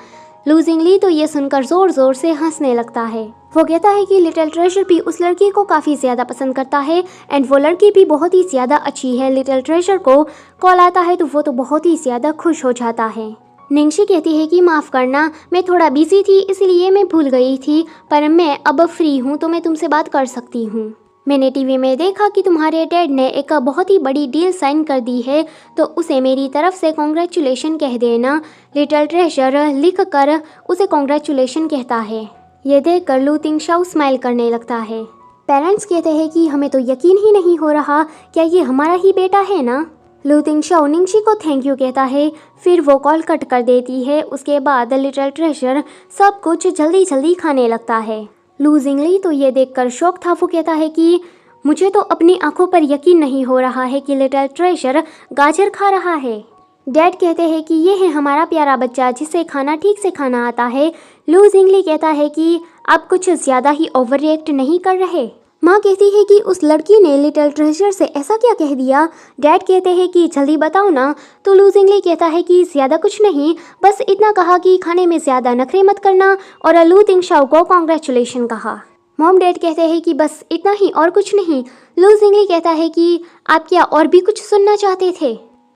लू जिंगली तो ये सुनकर ज़ोर ज़ोर से हंसने लगता है। वो कहता है कि लिटिल ट्रेजर भी उस लड़की को काफ़ी ज़्यादा पसंद करता है एंड वो लड़की भी बहुत ही ज़्यादा अच्छी है। लिटिल ट्रेजर को कॉल आता है तो वो तो बहुत ही ज़्यादा खुश हो जाता है। निंगशी कहती है कि माफ़ करना, मैं थोड़ा बिजी थी इसलिए मैं भूल गई थी, पर मैं अब फ्री हूँ तो मैं तुमसे बात कर सकती हूँ। मैंने टीवी में देखा कि तुम्हारे डैड ने एक बहुत ही बड़ी डील साइन कर दी है, तो उसे मेरी तरफ से कॉन्ग्रेचुलेशन कह देना। लिटिल ट्रेजर लिख कर उसे कॉन्ग्रेचुलेशन कहता है। ये देखकर लू तिंगशाओ स्माइल करने लगता है। पेरेंट्स कहते हैं कि हमें तो यकीन ही नहीं हो रहा, क्या ये हमारा ही बेटा है ना। लू तिंगशाओ निंगशी को थैंक यू कहता है, फिर वो कॉल कट कर देती है। उसके बाद लिटिल ट्रेजर सब कुछ जल्दी जल्दी खाने लगता है। लू जिंगली तो ये देखकर शॉक था। वो कहता है कि मुझे तो अपनी आंखों पर यकीन नहीं हो रहा है कि लिटिल ट्रेजर गाजर खा रहा है। डैड कहते हैं कि ये है हमारा प्यारा बच्चा जिसे खाना ठीक से खाना आता है। लू जिंगली कहता है कि आप कुछ ज़्यादा ही ओवर रिएक्ट नहीं कर रहे। माँ कहती है कि उस लड़की ने लिटिल ट्रेजर से ऐसा क्या कह दिया। डैड कहते हैं कि जल्दी बताओ ना। तो लू जिंगली कहता है कि ज़्यादा कुछ नहीं, बस इतना कहा कि खाने में ज़्यादा नखरे मत करना, और लू तिंगशाओ को कॉन्ग्रेचुलेशन कहा। मॉम डैड कहते हैं कि बस इतना ही और कुछ नहीं। लू जिंगली कहता है कि आप क्या और भी कुछ सुनना चाहते थे।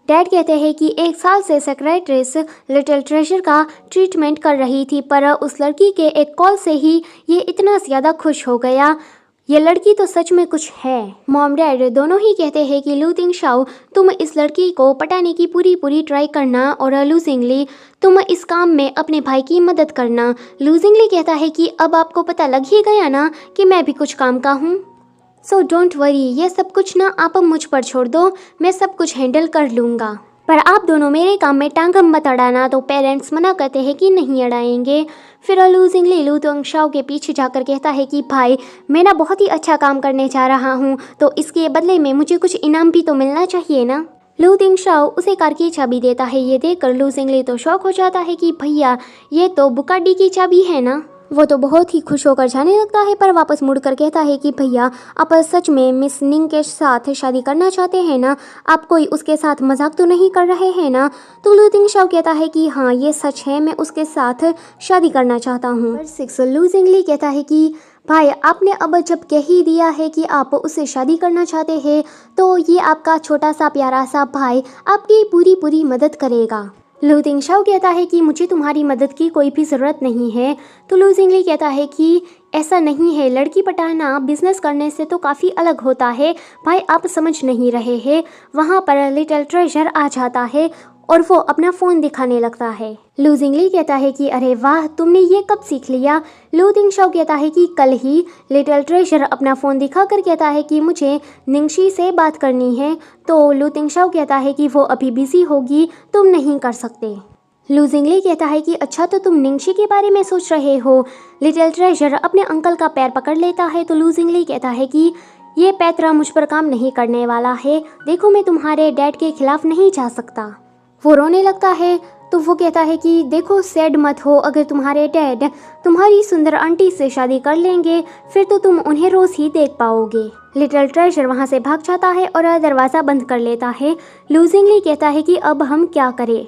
डैड कहते हैं कि 1 साल से सेक्रेटरीस लिटिल ट्रेजर का ट्रीटमेंट कर रही थी, पर उस लड़की के एक कॉल से ही ये इतना ज़्यादा खुश हो गया। ये लड़की तो सच में कुछ है। मॉम डैड दोनों ही कहते हैं कि लू तिंगशाओ तुम इस लड़की को पटाने की पूरी ट्राई करना, और लू जिंगली तुम इस काम में अपने भाई की मदद करना। लू जिंगली कहता है कि अब आपको पता लग ही गया ना कि मैं भी कुछ काम का हूँ, सो डोंट वरी, ये सब कुछ ना आप मुझ पर छोड़ दो, मैं सब कुछ हैंडल कर लूँगा, पर आप दोनों मेरे काम में टांग मत अड़ाना। तो पेरेंट्स मना करते हैं कि नहीं अड़ाएंगे। फिर लू जिंगली लू तिंगशाओ के पीछे जाकर कहता है कि भाई मैं ना बहुत ही अच्छा काम करने जा रहा हूँ, तो इसके बदले में मुझे कुछ इनाम भी तो मिलना चाहिए ना। लू तिंगशाओ उसे कार की चाबी देता है। ये देखकर लू जिंगली तो शौक हो जाता है कि भैया ये तो बुकाडी की चाबी है ना। वो तो बहुत ही खुश होकर जाने लगता है, पर वापस मुड़कर कहता है कि भैया आप सच में मिस निंग के साथ शादी करना चाहते हैं ना, आप कोई उसके साथ मजाक तो नहीं कर रहे हैं ना। तो लू तिंगशाओ कहता है कि हाँ ये सच है, मैं उसके साथ शादी करना चाहता हूँ। लू जिंगली कहता है कि भाई आपने अब जब कह ही दिया है कि आप उससे शादी करना चाहते हैं, तो ये आपका छोटा सा प्यारा सा भाई आपकी पूरी मदद करेगा। लू तिंगशाओ कहता है कि मुझे तुम्हारी मदद की कोई भी ज़रूरत नहीं है। तो लू जिंगली कहता है कि ऐसा नहीं है, लड़की पटाना बिजनेस करने से तो काफ़ी अलग होता है भाई, आप समझ नहीं रहे हैं। वहाँ पर लिटिल ट्रेजर आ जाता है और वो अपना फ़ोन दिखाने लगता है। लू जिंगली कहता है कि अरे वाह, तुमने ये कब सीख लिया। लू तिंगशाओ कहता है कि कल ही। लिटिल ट्रेजर अपना फ़ोन दिखाकर कहता है कि मुझे निंगशी से बात करनी है। तो लू तिंगशाओ कहता है कि वो अभी बिजी होगी, तुम नहीं कर सकते। लू जिंगली कहता है कि अच्छा तो तुम निंगशी के बारे में सोच रहे हो। लिटिल ट्रेजर अपने अंकल का पैर पकड़ लेता है। तो लू जिंगली कहता है कि ये पैतरा मुझ पर काम नहीं करने वाला है, देखो मैं तुम्हारे डैड के खिलाफ नहीं जा सकता। वो रोने लगता है। तो वो कहता है कि देखो सैड मत हो, अगर तुम्हारे डैड तुम्हारी सुंदर आंटी से शादी कर लेंगे फिर तो तुम उन्हें रोज़ ही देख पाओगे। लिटिल ट्रेजर वहाँ से भाग जाता है और दरवाज़ा बंद कर लेता है। लू जिंगली कहता है कि अब हम क्या करें।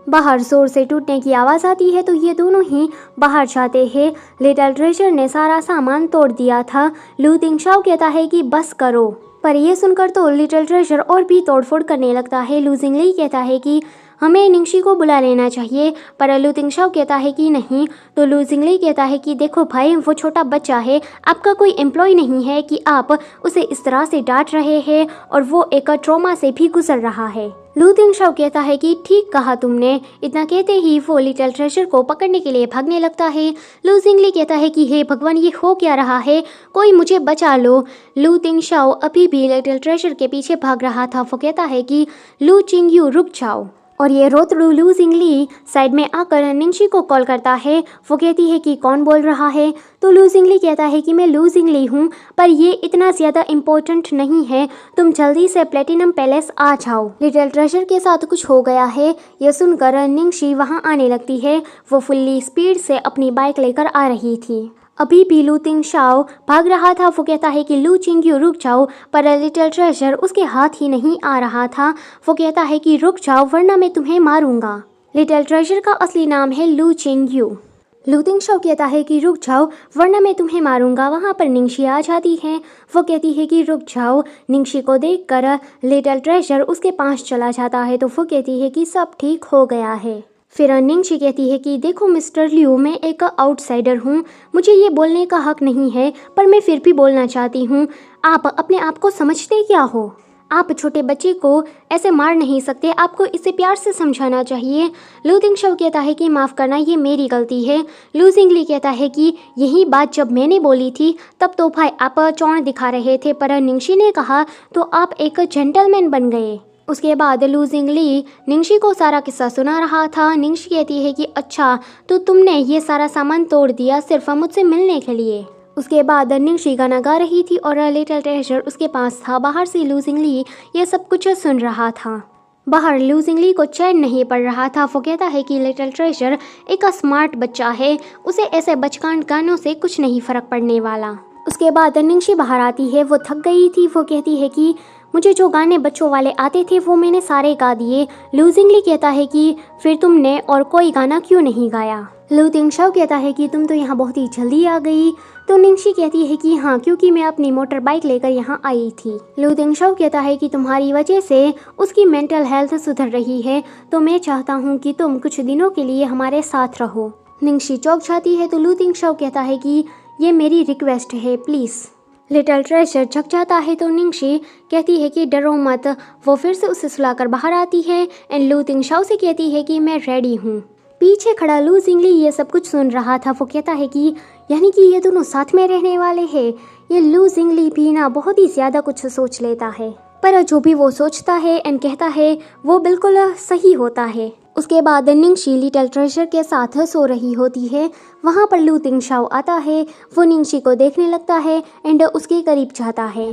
बाहर जोर से टूटने की आवाज़ आती है, तो ये दोनों ही बाहर जाते हैं। लिटिल ट्रेजर ने सारा सामान तोड़ दिया था। लू तिंगशाओ कहता है कि बस करो, पर यह सुनकर तो लिटिल ट्रेजर और भी तोड़फोड़ करने लगता है। लू जिंगली कहता है कि हमें निंगशी को बुला लेना चाहिए, पर लू तिंगशाओ कहता है कि नहीं। तो लू जिंगली कहता है कि देखो भाई वो छोटा बच्चा है, आपका कोई एम्प्लॉय नहीं है कि आप उसे इस तरह से डांट रहे हैं, और वो एक ट्रॉमा से भी गुजर रहा है। लू तिंगशाओ कहता है कि ठीक कहा तुमने। इतना कहते ही वो लिटिल ट्रेजर को पकड़ने के लिए भागने लगता है। लू जिंगली कहता है कि हे भगवान ये हो क्या रहा है, कोई मुझे बचा लो। लू तिंगशाओ अभी भी लिटिल ट्रेजर के पीछे भाग रहा था। वो कहता है कि लू चिंगयू रुक जाओ, और ये रोतलू लू जिंगली साइड में आकर निंगशी को कॉल करता है। वो कहती है कि कौन बोल रहा है। तो लू जिंगली कहता है कि मैं लू जिंगली हूँ, पर ये इतना ज़्यादा इम्पोर्टेंट नहीं है, तुम जल्दी से प्लेटिनम पैलेस आ जाओ। लिटिल ट्रेजर के साथ कुछ हो गया है, यह सुनकर निंगशी वहाँ आने लगती है। वो फुल्ली स्पीड से अपनी बाइक लेकर आ रही थी। अभी भी लू तिंगशाओ भाग रहा था। वो कहता है कि लू चिंगयू रुक जाओ, पर लिटिल ट्रेजर उसके हाथ ही नहीं आ रहा था। वो कहता है कि रुक जाओ वरना मैं तुम्हें मारूंगा। लिटिल ट्रेजर का असली नाम है लू चिंगयू। लू तिंगशाओ कहता है कि रुक जाओ वरना मैं तुम्हें मारूंगा। वहाँ पर निंगशी आ जाती है। वो कहती है कि रुक जाओ। निंगशी को देखकर लिटिल ट्रेजर उसके पास चला जाता है। तो वो कहती है कि सब ठीक हो गया है। फिर निंगशी कहती है कि देखो मिस्टर लिू, मैं एक आउटसाइडर हूँ, मुझे ये बोलने का हक नहीं है, पर मैं फिर भी बोलना चाहती हूँ। आप अपने आप को समझते क्या हो? आप छोटे बच्चे को ऐसे मार नहीं सकते, आपको इसे प्यार से समझाना चाहिए। लू तिंगशाओ कहता है कि माफ़ करना, ये मेरी गलती है। लू जिंगली कहता है कि यही बात जब मैंने बोली थी तब तो भाई आप चौड़ दिखा रहे थे, पर निंगशी ने कहा तो आप एक जेंटलमैन बन गए। उसके बाद लू जिंगली निंगशी को सारा किस्सा सुना रहा था। निंगशी कहती है कि अच्छा, तो तुमने ये सारा सामान तोड़ दिया सिर्फ मुझसे मिलने के लिए। उसके बाद निंगशी गाना गा रही थी और लिटिल ट्रेजर उसके पास था। बाहर से लू जिंगली ये सब कुछ सुन रहा था। बाहर लू जिंगली को चैन नहीं पड़ रहा था। वो कहता है कि लिटिल ट्रेजर एक स्मार्ट बच्चा है, उसे ऐसे बचकान गानों से कुछ नहीं फ़र्क पड़ने वाला। उसके बाद निंगशी बाहर आती है। वो थक गई थी। वो कहती है कि मुझे जो गाने बच्चों वाले आते थे वो मैंने सारे गा दिए। लू जिंगली कहता है कि फिर तुमने और कोई गाना क्यों नहीं गाया? लू तिंगशाओ कहता है कि तुम तो यहाँ बहुत ही जल्दी आ गई। तो निंगशी कहती है कि हाँ, क्योंकि मैं अपनी मोटर बाइक लेकर यहाँ आई थी। लू तिंगशाओ कहता है कि तुम्हारी वजह से उसकी मेंटल हेल्थ सुधर रही है, तो मैं चाहता हूँ कि तुम कुछ दिनों के लिए हमारे साथ रहो। निंगशी चौंक जाती है। तो लू तिंगशाओ कहता है कि ये मेरी रिक्वेस्ट है, प्लीज़। लिटिल ट्रेजर झक जाता है। तो निंगशी कहती है कि डरो मत। वो फिर से उसे सुलाकर बाहर आती है एंड लू तिंगशाओ से कहती है कि मैं रेडी हूँ। पीछे खड़ा लू जिंगली ये सब कुछ सुन रहा था। वो कहता है कि यानी कि ये दोनों साथ में रहने वाले हैं। ये लू जिंगली भी ना बहुत ही ज़्यादा कुछ सोच लेता है, पर जो भी वो सोचता है एंड कहता है वो बिल्कुल सही होता है। उसके बाद निंगशी लिटिल ट्रेजर के साथ सो रही होती है। वहाँ पर लू तिंगशाओ आता है। वो निंगशी को देखने लगता है एंड उसके करीब जाता है।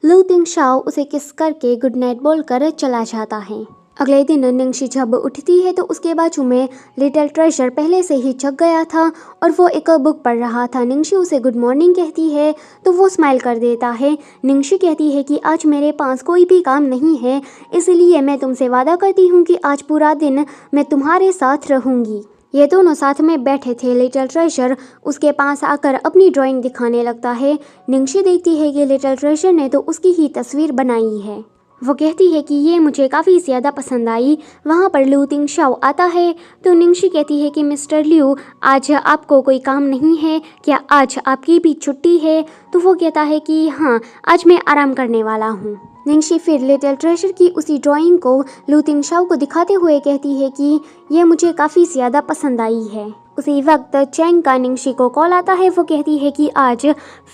लू तिंगशाओ उसे किस करके गुड नाइट बोलकर चला जाता है। अगले दिन निंगशी जब उठती है तो उसके बाजू में लिटिल ट्रेजर पहले से ही जग गया था और वो एक बुक पढ़ रहा था। निंगशी उसे गुड मॉर्निंग कहती है तो वो स्माइल कर देता है। निंगशी कहती है कि आज मेरे पास कोई भी काम नहीं है, इसलिए मैं तुमसे वादा करती हूँ कि आज पूरा दिन मैं तुम्हारे साथ रहूँगी। ये दोनों साथ में बैठे थे। लिटिल ट्रेजर उसके पास आकर अपनी ड्राइंग दिखाने लगता है। निंगशी देखती है कि लिटिल ट्रेजर ने तो उसकी ही तस्वीर बनाई है। वो कहती है कि ये मुझे काफ़ी ज़्यादा पसंद आई। वहाँ पर लू तिंगशाओ आता है। तो निंगशी कहती है कि मिस्टर लिू, आज आपको कोई काम नहीं है क्या? आज आपकी भी छुट्टी है? तो वो कहता है कि हाँ, आज मैं आराम करने वाला हूँ। निंगशी फिर लिटिल ट्रेजर की उसी ड्राइंग को लू तिंगशाओ को दिखाते हुए कहती है कि ये मुझे काफ़ी ज़्यादा पसंद आई है। उसी वक्त चैंग का निंगशी को कॉल आता है। वो कहती है कि आज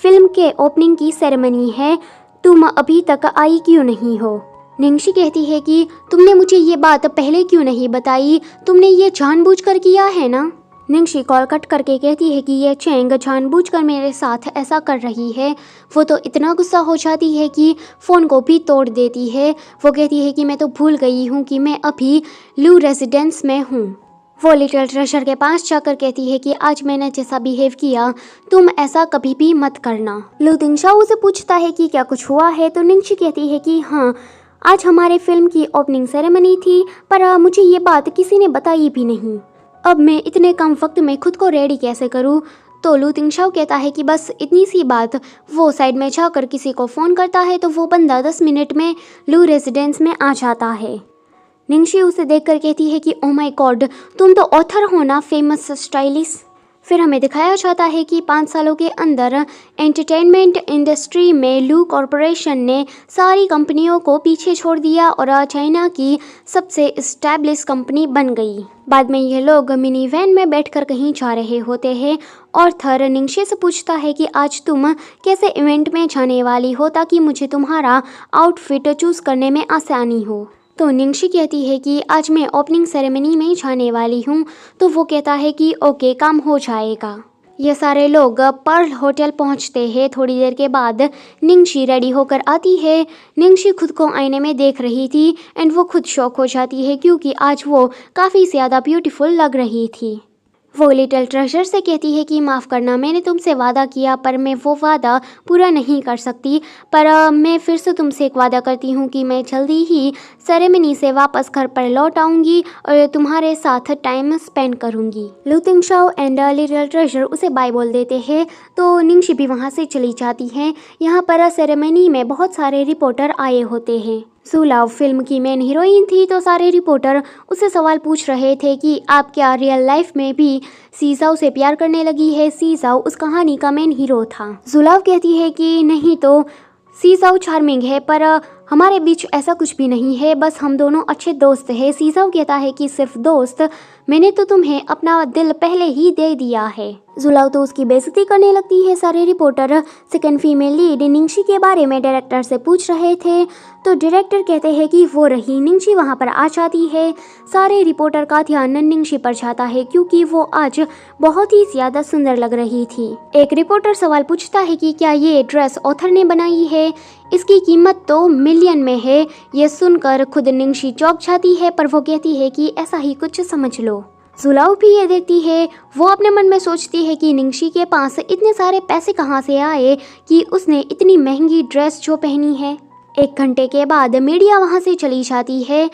फिल्म के ओपनिंग की सेरेमनी है, तुम अभी तक आई क्यों नहीं हो? निंगशी कहती है कि तुमने मुझे ये बात पहले क्यों नहीं बताई? तुमने ये जानबूझकर किया है ना? निंगशी कॉल कट करके कहती है कि ये चैंग जानबूझकर मेरे साथ ऐसा कर रही है। वो तो इतना गुस्सा हो जाती है कि फ़ोन को भी तोड़ देती है। वो कहती है कि मैं तो भूल गई हूँ कि मैं अभी लू रेजिडेंस में हूँ। वो लिटिल ट्रेजर के पास जाकर कहती है कि आज मैंने जैसा बिहेव किया तुम ऐसा कभी भी मत करना। लू तिंगशाओ से पूछता है कि क्या कुछ हुआ है? तो निंगशी कहती है कि हाँ, आज हमारे फिल्म की ओपनिंग सेरेमनी थी, पर मुझे ये बात किसी ने बताई भी नहीं। अब मैं इतने कम वक्त में खुद को रेडी कैसे करूँ? तो लू तिंगशाओ कहता है कि बस इतनी सी बात। वो साइड में जाकर किसी को फ़ोन करता है तो वो बंदा 10 मिनट में लू रेजिडेंस में आ जाता है। निंगशी उसे देखकर कहती है कि ओह माय गॉड, तुम तो ऑथर हो ना, फेमस स्टाइलिस्ट। फिर हमें दिखाया जाता है कि 5 सालों के अंदर एंटरटेनमेंट इंडस्ट्री में लू कॉरपोरेशन ने सारी कंपनियों को पीछे छोड़ दिया और चाइना की सबसे इस्टेब्लिश कंपनी बन गई। बाद में ये लोग मिनी वैन में बैठकर कहीं जा रहे होते हैं। ऑर्थर निंगशी से पूछता है कि आज तुम कैसे इवेंट में जाने वाली हो ताकि मुझे तुम्हारा आउटफिट चूज़ करने में आसानी हो। तो निंगशी कहती है कि आज मैं ओपनिंग सेरेमनी में जाने वाली हूँ। तो वो कहता है कि ओके, काम हो जाएगा। ये सारे लोग पर्ल होटल पहुँचते हैं। थोड़ी देर के बाद निंगशी रेडी होकर आती है। निंगशी खुद को आईने में देख रही थी एंड वो खुद शॉक हो जाती है क्योंकि आज वो काफ़ी ज़्यादा ब्यूटीफुल लग रही थी। वो लिटिल ट्रेजर से कहती है कि माफ़ करना, मैंने तुमसे वादा किया पर मैं वो वादा पूरा नहीं कर सकती, पर मैं फिर से तुमसे एक वादा करती हूँ कि मैं जल्दी ही सेरेमनी से वापस घर पर लौट आऊँगी और तुम्हारे साथ टाइम स्पेंड करूँगी। लू तिंगशाओ एंड लिटिल ट्रेजर उसे बाय बोल देते हैं। तो निंगशी भी वहाँ से चली जाती हैं। यहाँ पर सेरेमनी में बहुत सारे रिपोर्टर आए होते हैं। सुलाव फिल्म की मेन हीरोइन थी, तो सारे रिपोर्टर उससे सवाल पूछ रहे थे कि आप क्या रियल लाइफ में भी सीजाओ से प्यार करने लगी है। सीजाओ उस कहानी का मेन हीरो था। जुलाव कहती है कि नहीं तो सीजाओ चार्मिंग है, पर हमारे बीच ऐसा कुछ भी नहीं है, बस हम दोनों अच्छे दोस्त हैं। सीजाओ कहता है कि सिर्फ दोस्त, मैंने तो तुम्हें अपना दिल पहले ही दे दिया है। जुलाव तो उसकी बेइज्जती करने लगती है। सारे रिपोर्टर सेकंड फीमेल लीड निंगशी के बारे में डायरेक्टर से पूछ रहे थे, तो डायरेक्टर कहते हैं कि वो रही निंगशी वहाँ पर आ जाती है। सारे रिपोर्टर का ध्यान निंगशी पर जाता है क्योंकि वो आज बहुत ही ज़्यादा सुंदर लग रही थी। एक रिपोर्टर सवाल पूछता है कि क्या ये ड्रेस ऑथर ने बनाई है, इसकी कीमत तो मिलियन में है। ये सुनकर खुद निंगशी चौंक जाती है, पर वो कहती है कि ऐसा ही कुछ समझ लो। जुलाव भी ये देखती है। वो अपने मन में सोचती है कि निंगशी के पास इतने सारे पैसे कहाँ से आए कि उसने इतनी महंगी ड्रेस जो पहनी है। 1 घंटे के बाद मीडिया वहाँ से चली जाती है।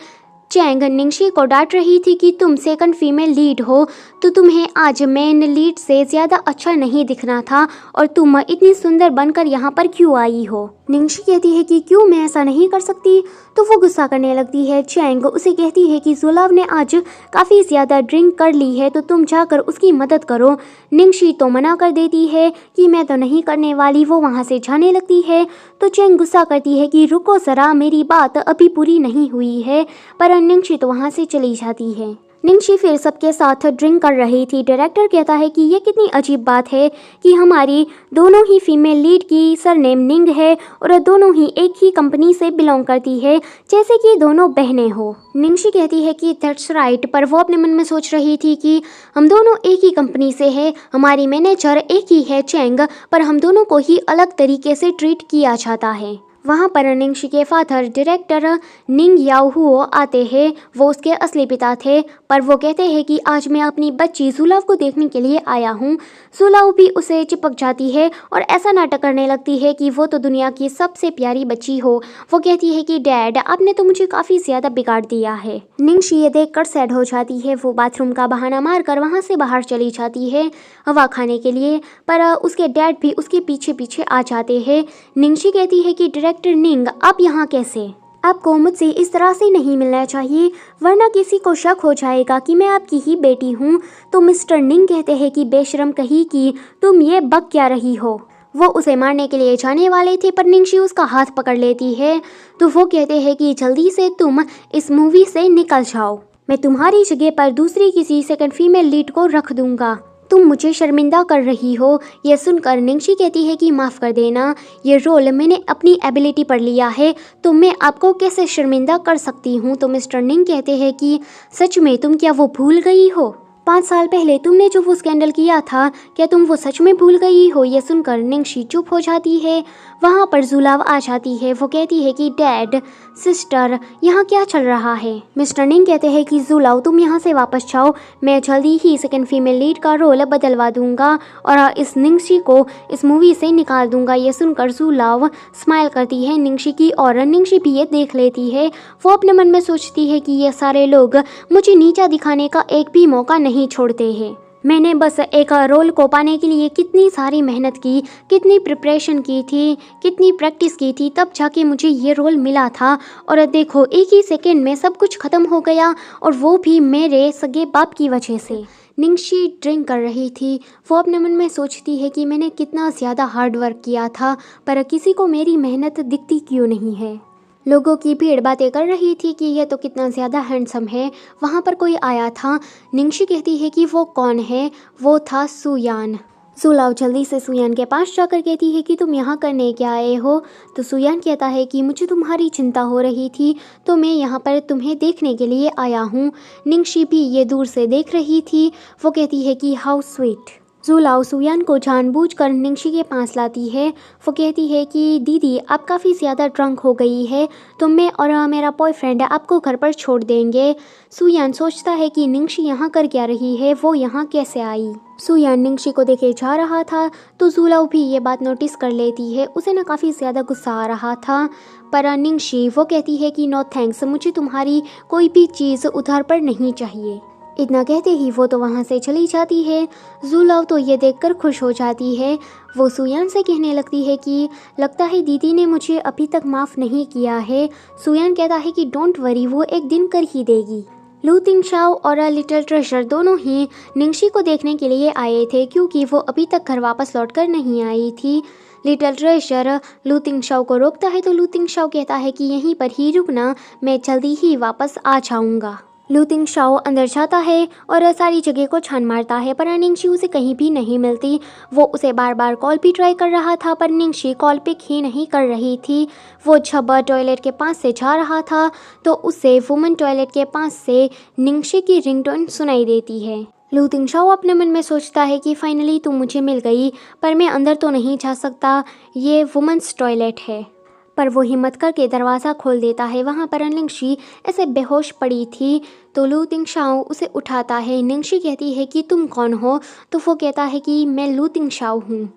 चैंग निंगशी को डांट रही थी कि तुम सेकंड फीमेल लीड हो, तो तुम्हें आज मेन लीड से ज़्यादा अच्छा नहीं दिखना था, और तुम इतनी सुंदर बनकर यहाँ पर क्यों आई हो। निंगशी कहती है कि क्यों मैं ऐसा नहीं कर सकती, तो वो गुस्सा करने लगती है। चैंग उसे कहती है कि जुलाव ने आज काफ़ी ज़्यादा ड्रिंक कर ली है, तो तुम जाकर उसकी मदद करो। निंगशी तो मना कर देती है कि मैं तो नहीं करने वाली। वो वहाँ से जाने लगती है, तो चैंग गुस्सा करती है कि रुको ज़रा, मेरी बात अभी पूरी नहीं हुई है, पर निंगशी तो वहाँ से चली जाती है। निंगशी फिर सबके साथ ड्रिंक कर रही थी। डायरेक्टर कहता है कि ये कितनी अजीब बात है कि हमारी दोनों ही फीमेल लीड की सरनेम निंग है और दोनों ही एक ही कंपनी से बिलोंग करती है, जैसे कि दोनों बहनें हो। निंगशी कहती है कि दैट्स राइट, पर वो अपने मन में सोच रही थी कि हम दोनों एक ही कंपनी से हैं, हमारी मैनेजर एक ही है चैंग, पर हम दोनों को ही अलग तरीके से ट्रीट किया जाता है। वहाँ पर निंगशी के फादर डायरेक्टर निंग याओहुओ आते हैं। वो उसके असली पिता थे, पर वो कहते हैं कि आज मैं अपनी बच्ची जुलाव को देखने के लिए आया हूँ। जुलाव भी उसे चिपक जाती है और ऐसा नाटक करने लगती है कि वो तो दुनिया की सबसे प्यारी बच्ची हो। वो कहती है कि डैड, आपने तो मुझे काफ़ी ज़्यादा बिगाड़ दिया है। निंगशी ये देखकर सैड हो जाती है। वो बाथरूम का बहाना मारकर वहाँ से बाहर चली जाती है हवा खाने के लिए, पर उसके डैड भी उसके पीछे पीछे आ जाते हैं। निंगशी कहती है कि डायरेक्टर निंग, आप यहाँ कैसे? आपको मुझसे इस तरह से नहीं मिलना चाहिए, वरना किसी को शक हो जाएगा कि मैं आपकी ही बेटी हूँ। तो मिस्टर निंग कहते हैं कि बेशरम कही कि तुम ये बक क्या रही हो। वो उसे मारने के लिए जाने वाले थे, पर निंगशी उसका हाथ पकड़ लेती है। तो वो कहते हैं कि जल्दी से तुम इस मूवी से निकल जाओ, मैं तुम्हारी जगह पर दूसरी किसी सेकंड फीमेल लीड को रख दूंगा। तुम मुझे शर्मिंदा कर रही हो। यह सुनकर निंगशी कहती है कि माफ़ कर देना, ये रोल मैंने अपनी एबिलिटी पर लिया है, तो मैं आपको कैसे शर्मिंदा कर सकती हूँ। तो मिस्टर निंग कहते हैं कि सच में तुम क्या वो भूल गई हो? 5 साल पहले तुमने जो वो स्कैंडल किया था, क्या तुम वो सच में भूल गई हो? ये सुनकर निंगशी चुप हो जाती है। वहाँ पर जुलाव आ जाती है। वो कहती है कि डैड, सिस्टर, यहाँ क्या चल रहा है? मिस्टर निंग कहते हैं कि जुलाव, तुम यहाँ से वापस जाओ, मैं जल्दी ही सेकंड फीमेल लीड का रोल बदलवा दूंगा और इस निंगशी को इस मूवी से निकाल दूंगा। ये सुनकर जुलाव स्माइल करती है निंगशी की, और निंगशी भी ये देख लेती है। वो अपने मन में सोचती है कि ये सारे लोग मुझे नीचा दिखाने का एक भी मौका नहीं छोड़ते हैं। मैंने बस एक रोल को पाने के लिए कितनी सारी मेहनत की, कितनी प्रिपरेशन की थी, कितनी प्रैक्टिस की थी, तब जाके मुझे ये रोल मिला था। और देखो, एक ही सेकंड में सब कुछ ख़त्म हो गया, और वो भी मेरे सगे बाप की वजह से। निंगशी ड्रिंक कर रही थी। वो अपने मन में सोचती है कि मैंने कितना ज़्यादा हार्ड वर्क किया था, पर किसी को मेरी मेहनत दिखती क्यों नहीं है। लोगों की भीड़ बातें कर रही थी कि यह तो कितना ज़्यादा हैंडसम है। वहाँ पर कोई आया था। निंगशी कहती है कि वो कौन है? वो था सुयान। जुलाव जल्दी से सुयान के पास जाकर कहती है कि तुम यहाँ करने क्या आए हो? तो सुयान कहता है कि मुझे तुम्हारी चिंता हो रही थी, तो मैं यहाँ पर तुम्हें देखने के लिए आया हूँ। निंगशी भी ये दूर से देख रही थी। वो कहती है कि हाउ स्वीट। जुलाव सुयान को जानबूझकर निंगशी के पास लाती है। वो कहती है कि दीदी, आप काफ़ी ज़्यादा ड्रंक हो गई है, तो मैं और मेरा बॉयफ्रेंड आपको घर पर छोड़ देंगे। सुयान सोचता है कि निंगशी यहाँ कर क्या रही है, वो यहाँ कैसे आई। सुयान निंगशी को देखे जा रहा था, तो जुलाव भी ये बात नोटिस कर लेती है। उसे ना काफ़ी ज़्यादा गुस्सा आ रहा था, पर निंगशी वो कहती है कि नो थैंक्स, मुझे तुम्हारी कोई भी चीज़ उधार पर नहीं चाहिए। इतना कहते ही वो तो वहाँ से चली जाती है। जुलाओ तो ये देखकर खुश हो जाती है। वो सुयान से कहने लगती है कि लगता है दीदी ने मुझे अभी तक माफ़ नहीं किया है। सुयान कहता है कि डोंट वरी, वो एक दिन कर ही देगी। लू तिंगशाओ और लिटिल ट्रेजर दोनों ही निंगशी को देखने के लिए आए थे क्योंकि वो अभी तक घर वापस लौट कर नहीं आई थी। लिटिल ट्रेजर लू तिंगशाओ को रोकता है तो लू तिंगशाओ कहता है कि यहीं पर ही रुकना, मैं जल्दी ही वापस आ जाऊँगा। लू तिंगशाओ अंदर जाता है और सारी जगह को छान मारता है पर निंगशी उसे कहीं भी नहीं मिलती। वो उसे बार बार कॉल भी ट्राई कर रहा था पर निंगशी कॉल पिक ही नहीं कर रही थी। वो जब टॉयलेट के पास से जा रहा था तो उसे वुमेन टॉयलेट के पास से निंगशी की रिंगटोन सुनाई देती है। लू तिंगशाओ अपने मन में सोचता है कि फाइनली तुम मुझे मिल गई, पर मैं अंदर तो नहीं जा सकता, ये वुमेन्स टॉयलेट है। पर वो हिम्मत करके दरवाज़ा खोल देता है। वहाँ पर निंगशी ऐसे बेहोश पड़ी थी तो लू तिंगशाओ उसे उठाता है। निंगशी कहती है कि तुम कौन हो? तो वो कहता है कि मैं लू तिंगशाओ हूँ।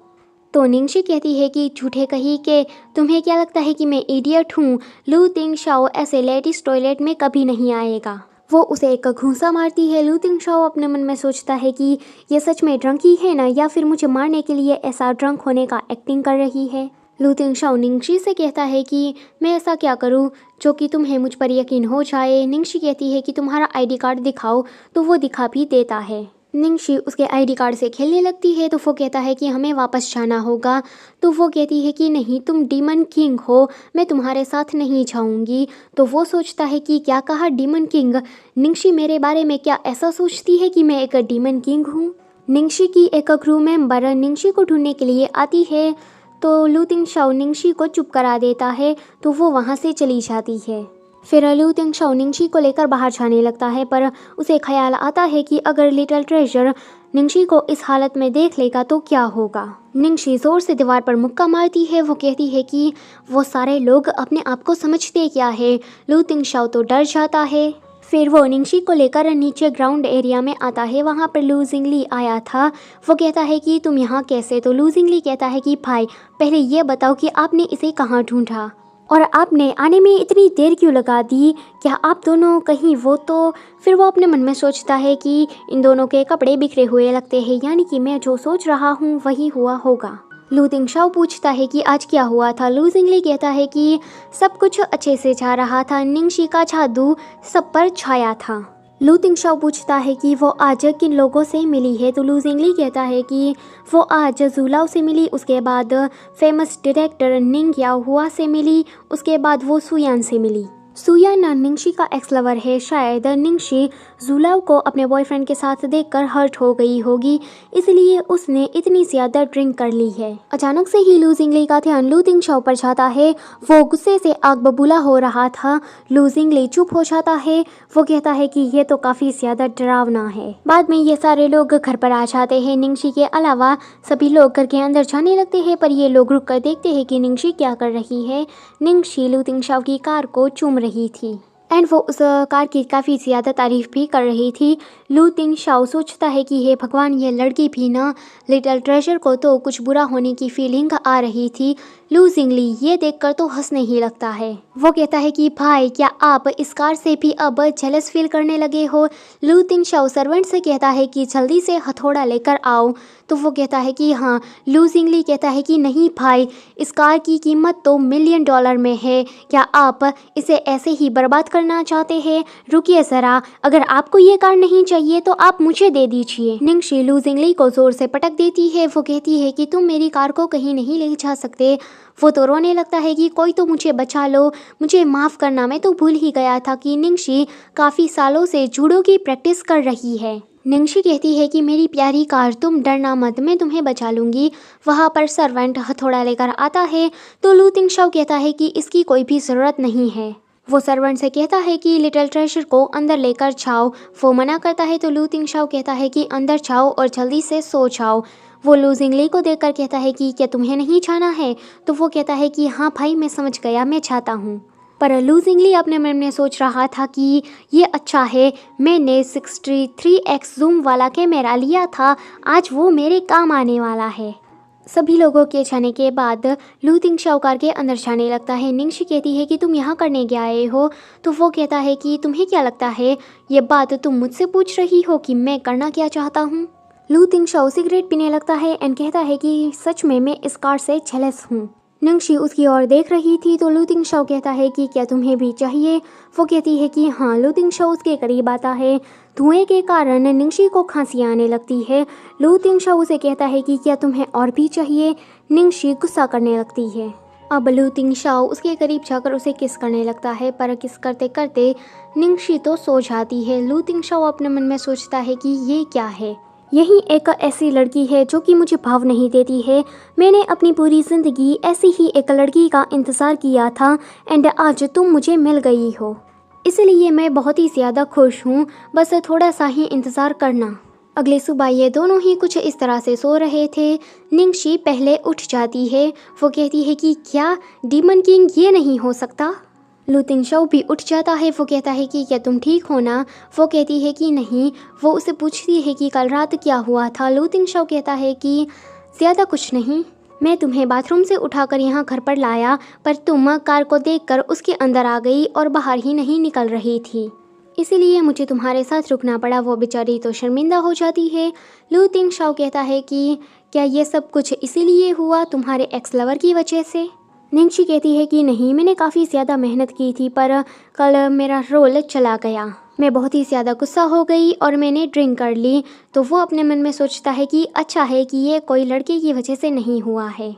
तो निंगशी कहती है कि झूठे कही के तुम्हें क्या लगता है कि मैं इडियट हूँ? लू तिंगशाओ ऐसे लेडीज़ टॉयलेट में कभी नहीं आएगा। वो उसे एक घूंसा मारती है। लू तिंगशाओ अपने मन में सोचता है कि ये सच में ड्रंक ही है ना, या फिर मुझे मारने के लिए ऐसा ड्रंक होने का एक्टिंग कर रही है। लू तिंगशाओ निंगशी से कहता है कि मैं ऐसा क्या करूं जो कि तुम्हें मुझ पर यकीन हो जाए। निंगशी कहती है कि तुम्हारा आईडी कार्ड दिखाओ, तो वो दिखा भी देता है। निंगशी उसके आईडी कार्ड से खेलने लगती है तो वो कहता है कि हमें वापस जाना होगा। तो वो कहती है कि नहीं, तुम डीमन किंग हो, मैं तुम्हारे साथ नहीं जाऊंगी। तो वो सोचता है कि क्या कहा डीमन किंग? निंगशी मेरे बारे में क्या ऐसा सोचती है कि मैं एक डीमन किंग हूँ? निंगशी की एक क्रू मेंबर निंगशी को ढूंढने के लिए आती है तो लू तिंगशाओ निंगशी को चुप करा देता है तो वो वहाँ से चली जाती है। फिर लू तिंगशाओ निंगशी को लेकर बाहर जाने लगता है पर उसे ख्याल आता है कि अगर लिटिल ट्रेजर निंगशी को इस हालत में देख लेगा तो क्या होगा। निंगशी जोर से दीवार पर मुक्का मारती है। वो कहती है कि वो सारे लोग अपने आप को समझते क्या है। लू तिंगशाओ तो डर जाता है। फिर वो निंगशी को लेकर नीचे ग्राउंड एरिया में आता है। वहाँ पर लू जिंगली आया था। वो कहता है कि तुम यहाँ कैसे? तो लू जिंगली कहता है कि भाई पहले ये बताओ कि आपने इसे कहाँ ढूंढा और आपने आने में इतनी देर क्यों लगा दी? क्या आप दोनों कहीं वो तो फिर वो अपने मन में सोचता है कि इन दोनों के कपड़े बिखरे हुए लगते हैं, यानी कि मैं जो सोच रहा हूँ वही हुआ होगा। लू तिंगशाओ पूछता है कि आज क्या हुआ था। लू जिंगली कहता है कि सब कुछ अच्छे से जा रहा था, निंगशी का जादू सब पर छाया था। लू तिंगशाओ पूछता है कि वो आज किन लोगों से मिली है। तो लू जिंगली कहता है कि वो आज जुलाओ से मिली, उसके बाद फेमस डायरेक्टर निंग याओ हुआ से मिली, उसके बाद वो सुयान से मिली। सुयान निंगशी का एक्स लवर है। शायद निंगशी जुलाओ को अपने बॉयफ्रेंड के साथ देखकर हर्ट हो गई होगी, इसलिए उसने इतनी ज़्यादा ड्रिंक कर ली है। अचानक से ही लू जिंगली का ध्यान लू तिंगशाओ पर जाता है। वो गुस्से से आग बबूला हो रहा था। लू जिंगली चुप हो जाता है। वो कहता है कि ये तो काफ़ी ज़्यादा डरावना है। बाद में ये सारे लोग घर पर आ जाते हैं। निंगशी के अलावा सभी लोग घर के अंदर जाने लगते हैं पर ये लोग रुक कर देखते हैं कि निंगशी क्या कर रही है। निंगशी लू तिंगशाओ की कार को चूम रही थी एंड वो उस कार की काफ़ी ज़्यादा तारीफ़ भी कर रही थी। लू तिंगशाओ सोचता है कि हे भगवान, ये लड़की भी ना, लिटिल ट्रेजर को तो कुछ बुरा होने की फीलिंग आ रही थी। लू जिंगली ये देखकर तो हंसने ही लगता है। वो कहता है कि भाई क्या आप इस कार से भी अब जेलस फील करने लगे हो? लू तिंगशाओ सर्वेंट से कहता है कि जल्दी से हथौड़ा लेकर आओ। तो वो कहता है कि हाँ। लू जिंगली कहता है कि नहीं भाई, इस कार की कीमत तो $1 मिलियन में है, क्या आप इसे ऐसे ही बर्बाद करना चाहते हैं? रुकिए ज़रा, अगर आपको ये कार नहीं चाहिए तो आप मुझे दे दीजिए। निंगशी लू जिंगली को जोर से पटक देती है। वो कहती है कि तुम मेरी कार को कहीं नहीं ले जा सकते। वो तो रोने लगता है कि कोई तो मुझे बचा लो, मुझे माफ़ करना, मैं तो भूल ही गया था कि निंगशी काफ़ी सालों से जूडो की प्रैक्टिस कर रही है। निंगशी कहती है कि मेरी प्यारी कार, तुम डरना मत, मैं तुम्हें बचा लूँगी। वहाँ पर सर्वेंट हथौड़ा लेकर आता है तो लू तिंगशाओ कहता है कि इसकी कोई भी ज़रूरत नहीं है। वो सर्वेंट से कहता है कि लिटिल ट्रेजर को अंदर लेकर जाओ। वो मना करता है तो लू तिंगशाओ कहता है कि अंदर जाओ और जल्दी से सो जाओ। वो लू जिंगली को देखकर कहता है कि क्या तुम्हें नहीं जाना है? तो वो कहता है कि हाँ भाई, मैं समझ गया, मैं जाता हूँ। पर लू जिंगली अपने मन में सोच रहा था कि ये अच्छा है, मैंने 63x जूम वाला कैमरा लिया था, आज वो मेरे काम आने वाला है। सभी लोगों के जाने के बाद लू तिंगशाओ कार के अंदर जाने लगता है। निंगशी कहती है कि तुम यहाँ करने के आए हो, तो वो कहता है कि तुम्हें क्या लगता है ये बात तुम मुझसे पूछ रही हो कि मैं करना क्या चाहता हूँ। लू तिंगशाओ सिगरेट पीने लगता है एंड कहता है कि सच में मैं इस कार से जेलस हूँ। निंगशी उसकी ओर देख रही थी तो लू तिंगशाओ कहता है कि क्या तुम्हें भी चाहिए। वो कहती है कि हाँ। लू तिंगशाओ उसके करीब आता है। धुएं के कारण निंगशी को खांसी आने लगती है। लू तिंगशाओ उसे कहता है कि क्या तुम्हें और भी चाहिए। निंगशी गुस्सा करने लगती है। अब लू तिंगशाओ उसके करीब जाकर उसे किस करने लगता है, पर किस करते करते निंगशी तो सो जाती है। लू तिंगशाओ अपने मन में सोचता है कि ये क्या है, यही एक ऐसी लड़की है जो कि मुझे भाव नहीं देती है। मैंने अपनी पूरी ज़िंदगी ऐसी ही एक लड़की का इंतज़ार किया था एंड आज तुम मुझे मिल गई हो, इसलिए मैं बहुत ही ज़्यादा खुश हूँ। बस थोड़ा सा ही इंतज़ार करना। अगली सुबह ये दोनों ही कुछ इस तरह से सो रहे थे। निंगशी पहले उठ जाती है। वो कहती है कि क्या डीमन किंग ये नहीं हो सकता। लू तिंगशाओ भी उठ जाता है। वो कहता है कि क्या तुम ठीक हो ना। वो कहती है कि नहीं। वो उसे पूछती है कि कल रात क्या हुआ था। लू तिंगशाओ कहता है कि ज़्यादा कुछ नहीं, मैं तुम्हें बाथरूम से उठाकर यहाँ घर पर लाया, पर तुम कार को देखकर उसके अंदर आ गई और बाहर ही नहीं निकल रही थी, इसीलिए मुझे तुम्हारे साथ रुकना पड़ा। वो बेचारी तो शर्मिंदा हो जाती है। लू तिंगशाओ कहता है कि क्या ये सब कुछ इसीलिए हुआ तुम्हारे एक्स लवर की वजह से। निंगशी कहती है कि नहीं, मैंने काफ़ी ज़्यादा मेहनत की थी पर कल मेरा रोल चला गया। मैं बहुत ही ज़्यादा गुस्सा हो गई और मैंने ड्रिंक कर ली। तो वो अपने मन में सोचता है कि अच्छा है कि ये कोई लड़के की वजह से नहीं हुआ है।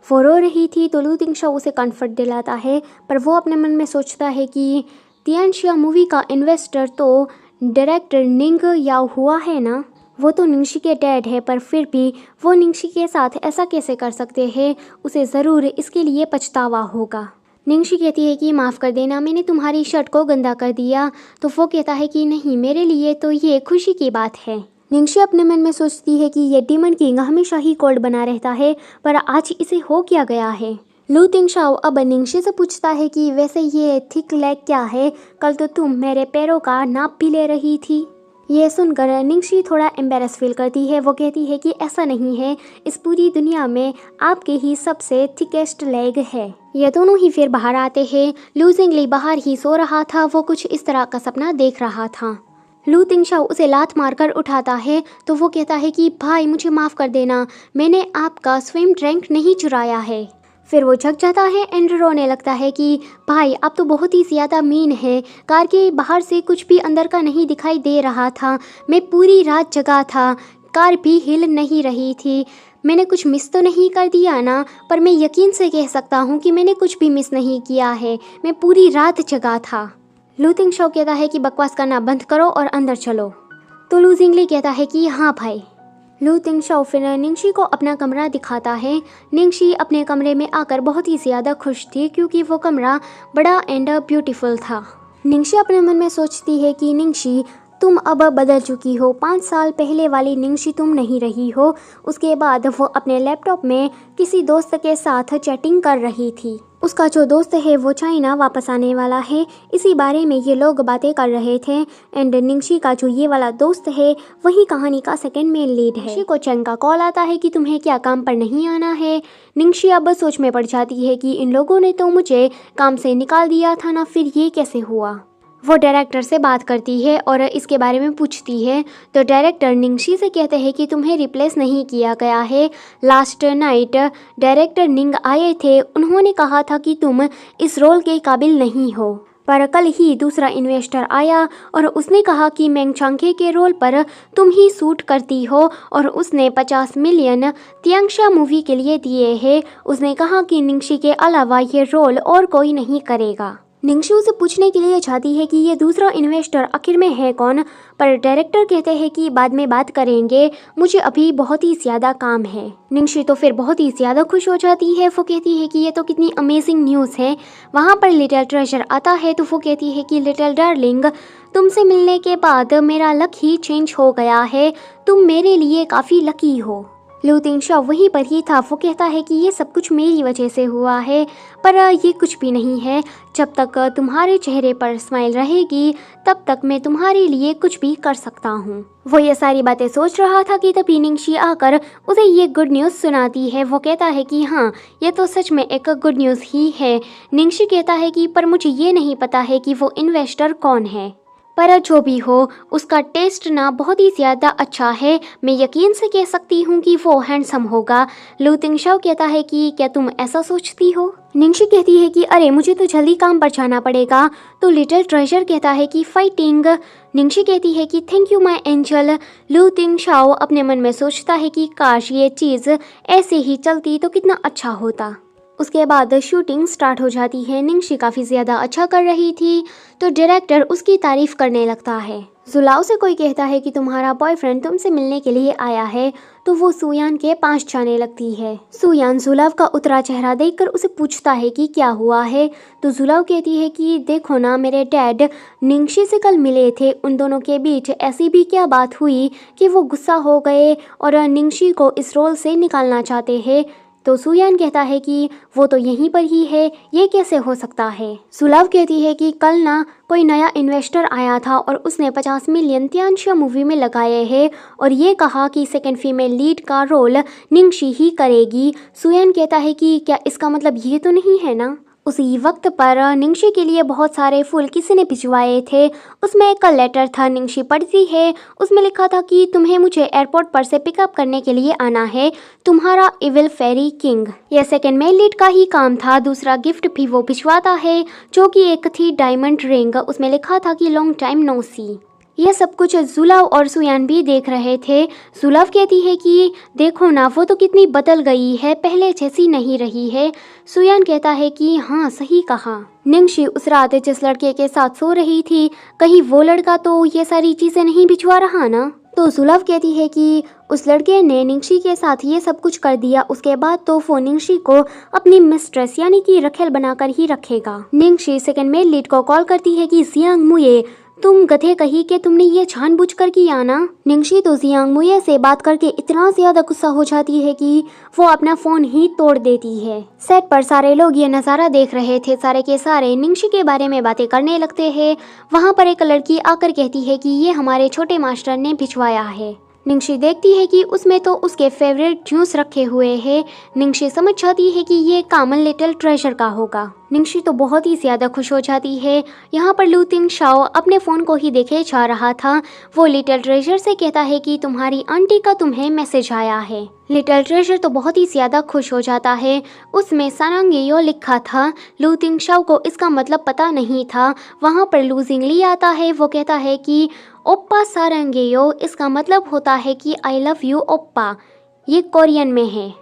वो रो रही थी तो लू तिंगशाओ उसे कंफर्ट दिलाता है, पर वो अपने मन में सोचता है कि तियानशिया मूवी का इन्वेस्टर तो डायरेक्टर निंग याओ हुआ है ना। वो तो निंगशी के डैड है, पर फिर भी वो निंगशी के साथ ऐसा कैसे कर सकते हैं। उसे ज़रूर इसके लिए पछतावा होगा। निंगशी कहती है कि माफ़ कर देना, मैंने तुम्हारी शर्ट को गंदा कर दिया। तो वो कहता है कि नहीं, मेरे लिए तो ये खुशी की बात है। निंगशी अपने मन में सोचती है कि ये डीमन किंग हमेशा ही कोल्ड बना रहता है, पर आज इसे हो क्या गया है। लू तिंगशाओ अब निंगशी से पूछता है कि वैसे ये थिक लेग क्या है, कल तो तुम मेरे पैरों का नाप भी ले रही थी। ये सुनकर निंगशी थोड़ा एम्बेरस फील करती है। वो कहती है कि ऐसा नहीं है, इस पूरी दुनिया में आपके ही सबसे थिकेस्ट लेग है। ये दोनों ही फिर बाहर आते हैं। लू जिंगली बाहर ही सो रहा था। वो कुछ इस तरह का सपना देख रहा था। लू तिंगशाओ उसे लात मारकर उठाता है तो वो कहता है कि भाई मुझे माफ़ कर देना, मैंने आपका स्विम ट्रंक नहीं चुराया है। फिर वो जग जाता है एंड रोने लगता है कि भाई आप तो बहुत ही ज़्यादा मीन है। कार के बाहर से कुछ भी अंदर का नहीं दिखाई दे रहा था। मैं पूरी रात जगा था, कार भी हिल नहीं रही थी। मैंने कुछ मिस तो नहीं कर दिया ना। पर मैं यकीन से कह सकता हूँ कि मैंने कुछ भी मिस नहीं किया है। मैं पूरी रात जगा था। लू तिंगशाओ कहता है कि बकवास करना बंद करो और अंदर चलो। तो लू जिंगली कहता है कि हाँ भाई। लू तिंगशाओ फिर निंगशी को अपना कमरा दिखाता है। निंगशी अपने कमरे में आकर बहुत ही ज़्यादा खुश थी क्योंकि वो कमरा बड़ा एंड ब्यूटीफुल था। निंगशी अपने मन में सोचती है कि निंगशी तुम अब बदल चुकी हो, 5 साल पहले वाली निंगशी तुम नहीं रही हो। उसके बाद वो अपने लैपटॉप में किसी दोस्त के साथ चैटिंग कर रही थी। उसका जो दोस्त है वो चाइना वापस आने वाला है, इसी बारे में ये लोग बातें कर रहे थे। एंड निंगशी का जो ये वाला दोस्त है वही कहानी का सेकंड मेन लीड है। निंगशी को चंग का कॉल आता है कि तुम्हें क्या काम पर नहीं आना है। निंगशी अब सोच में पड़ जाती है कि इन लोगों ने तो मुझे काम से निकाल दिया था ना, फिर ये कैसे हुआ। वो डायरेक्टर से बात करती है और इसके बारे में पूछती है तो डायरेक्टर निंगशी से कहते हैं कि तुम्हें रिप्लेस नहीं किया गया है। लास्ट नाइट डायरेक्टर निंग आए थे, उन्होंने कहा था कि तुम इस रोल के काबिल नहीं हो, पर कल ही दूसरा इन्वेस्टर आया और उसने कहा कि मेंग चांगे के रोल पर तुम ही सूट करती हो और उसने 50 मिलियन तियांशिया मूवी के लिए दिए हैं। उसने कहा कि निंगशी के अलावा ये रोल और कोई नहीं करेगा। निंगशी उसे पूछने के लिए चाहती है कि ये दूसरा इन्वेस्टर आखिर में है कौन, पर डायरेक्टर कहते हैं कि बाद में बात करेंगे, मुझे अभी बहुत ही ज़्यादा काम है। निंगशी तो फिर बहुत ही ज़्यादा खुश हो जाती है। वो कहती है कि ये तो कितनी अमेजिंग न्यूज़ है। वहाँ पर लिटिल ट्रेजर आता है तो वो कहती है कि लिटिल डार्लिंग, तुमसे मिलने के बाद मेरा लक ही चेंज हो गया है, तुम मेरे लिए काफ़ी लकी हो। लू तिंगशाओ वहीं पर ही था। वो कहता है कि ये सब कुछ मेरी वजह से हुआ है, पर ये कुछ भी नहीं है। जब तक तुम्हारे चेहरे पर स्माइल रहेगी तब तक मैं तुम्हारे लिए कुछ भी कर सकता हूँ। वो ये सारी बातें सोच रहा था कि तभी निंगशी आकर उसे ये गुड न्यूज़ सुनाती है। वो कहता है कि हाँ, ये तो सच में एक गुड न्यूज़ ही है। निंगशी कहता है कि पर मुझे ये नहीं पता है कि वो इन्वेस्टर कौन है, पर जो भी हो उसका टेस्ट ना बहुत ही ज़्यादा अच्छा है। मैं यकीन से कह सकती हूँ कि वो हैंडसम होगा। लू तिंगशाओ कहता है कि क्या तुम ऐसा सोचती हो? निंगशी कहती है कि अरे मुझे तो जल्दी काम पर जाना पड़ेगा। तो लिटिल ट्रेजर कहता है कि फाइटिंग। निंगशी कहती है कि थैंक यू माय एंजल। लू तिंगशाओ अपने मन में सोचता है कि काश ये चीज़ ऐसे ही चलती तो कितना अच्छा होता। उसके बाद शूटिंग स्टार्ट हो जाती है। निंगशी काफ़ी ज़्यादा अच्छा कर रही थी तो डायरेक्टर उसकी तारीफ़ करने लगता है। जुलाओ से कोई कहता है कि तुम्हारा बॉयफ्रेंड तुमसे मिलने के लिए आया है, तो वो सुयान के पास जाने लगती है। सुयान जुलाव का उतरा चेहरा देखकर उसे पूछता है कि क्या हुआ है। तो जुलाव कहती है कि देखो ना, मेरे डैड निंगशी से कल मिले थे। उन दोनों के बीच ऐसी भी क्या बात हुई कि वो गुस्सा हो गए और निंगशी को इस रोल से निकालना चाहते हैं। तो सुयान कहता है कि वो तो यहीं पर ही है, ये कैसे हो सकता है। सुलाव कहती है कि कल ना कोई नया इन्वेस्टर आया था और उसने 50 मिलियन तियांशिया मूवी में लगाए हैं और ये कहा कि सेकंड फीमेल लीड का रोल निंगशी ही करेगी। सुयान कहता है कि क्या इसका मतलब ये तो नहीं है ना। उसी वक्त पर निंगशी के लिए बहुत सारे फूल किसी ने भिजवाए थे। उसमें एक लेटर था। निंगशी पढ़ती है, उसमें लिखा था कि तुम्हें मुझे एयरपोर्ट पर से पिकअप करने के लिए आना है, तुम्हारा इविल फेरी किंग। यह सेकंड मेल लीड का ही काम था। दूसरा गिफ्ट भी वो भिजवाता है जो कि एक थी डायमंड रिंग। उसमें लिखा था कि लॉन्ग टाइम नो सी। यह सब कुछ जुलाव और सुयान भी देख रहे थे। जुलाव कहती है कि देखो ना, वो तो कितनी बदल गई है, पहले जैसी नहीं रही है। सुयान कहता है कि हाँ, सही कहा। निंगशी उस रात जिस लड़के के साथ सो रही थी, कहीं वो लड़का तो ये सारी चीज़ें नहीं भिजवा रहा ना। तो जुलाव कहती है कि उस लड़के ने निंगशी के साथ ये सब कुछ कर दिया, उसके बाद तो वो निंगशी को अपनी मिस्ट्रेस यानी कि रखेल बनाकर ही रखेगा। निंगशी सेकंड मेल लीड को कॉल करती है कि जियांग मुये, तुम गधे कही कि तुमने ये जानबूझकर किया ना। निंगशी तो जियांग मुये से बात करके इतना ज्यादा गुस्सा हो जाती है कि वो अपना फोन ही तोड़ देती है। सेट पर सारे लोग ये नज़ारा देख रहे थे। सारे के सारे निंगशी के बारे में बातें करने लगते हैं। वहाँ पर एक लड़की आकर कहती है कि ये हमारे छोटे मास्टर ने भिजवाया है। निंगशी देखती है कि उसमें तो उसके फेवरेट जूस रखे हुए हैं। निंगशी समझ जाती है कि ये कामन लिटिल ट्रेजर का होगा। निंगशी तो बहुत ही ज़्यादा खुश हो जाती है। यहाँ पर लू तिंगशाओ अपने फ़ोन को ही देखे जा रहा था। वो लिटिल ट्रेजर से कहता है कि तुम्हारी आंटी का तुम्हें मैसेज आया है। लिटिल ट्रेजर तो बहुत ही ज़्यादा खुश हो जाता है। उसमें सारंगेयो लिखा था। लू तिंगशाओ को इसका मतलब पता नहीं था। वहाँ पर लू जिंगली आता है। वो कहता है कि ओप्पा सारंगेयो, इसका मतलब होता है कि आई लव यू ओप्पा। ये कोरियन में है।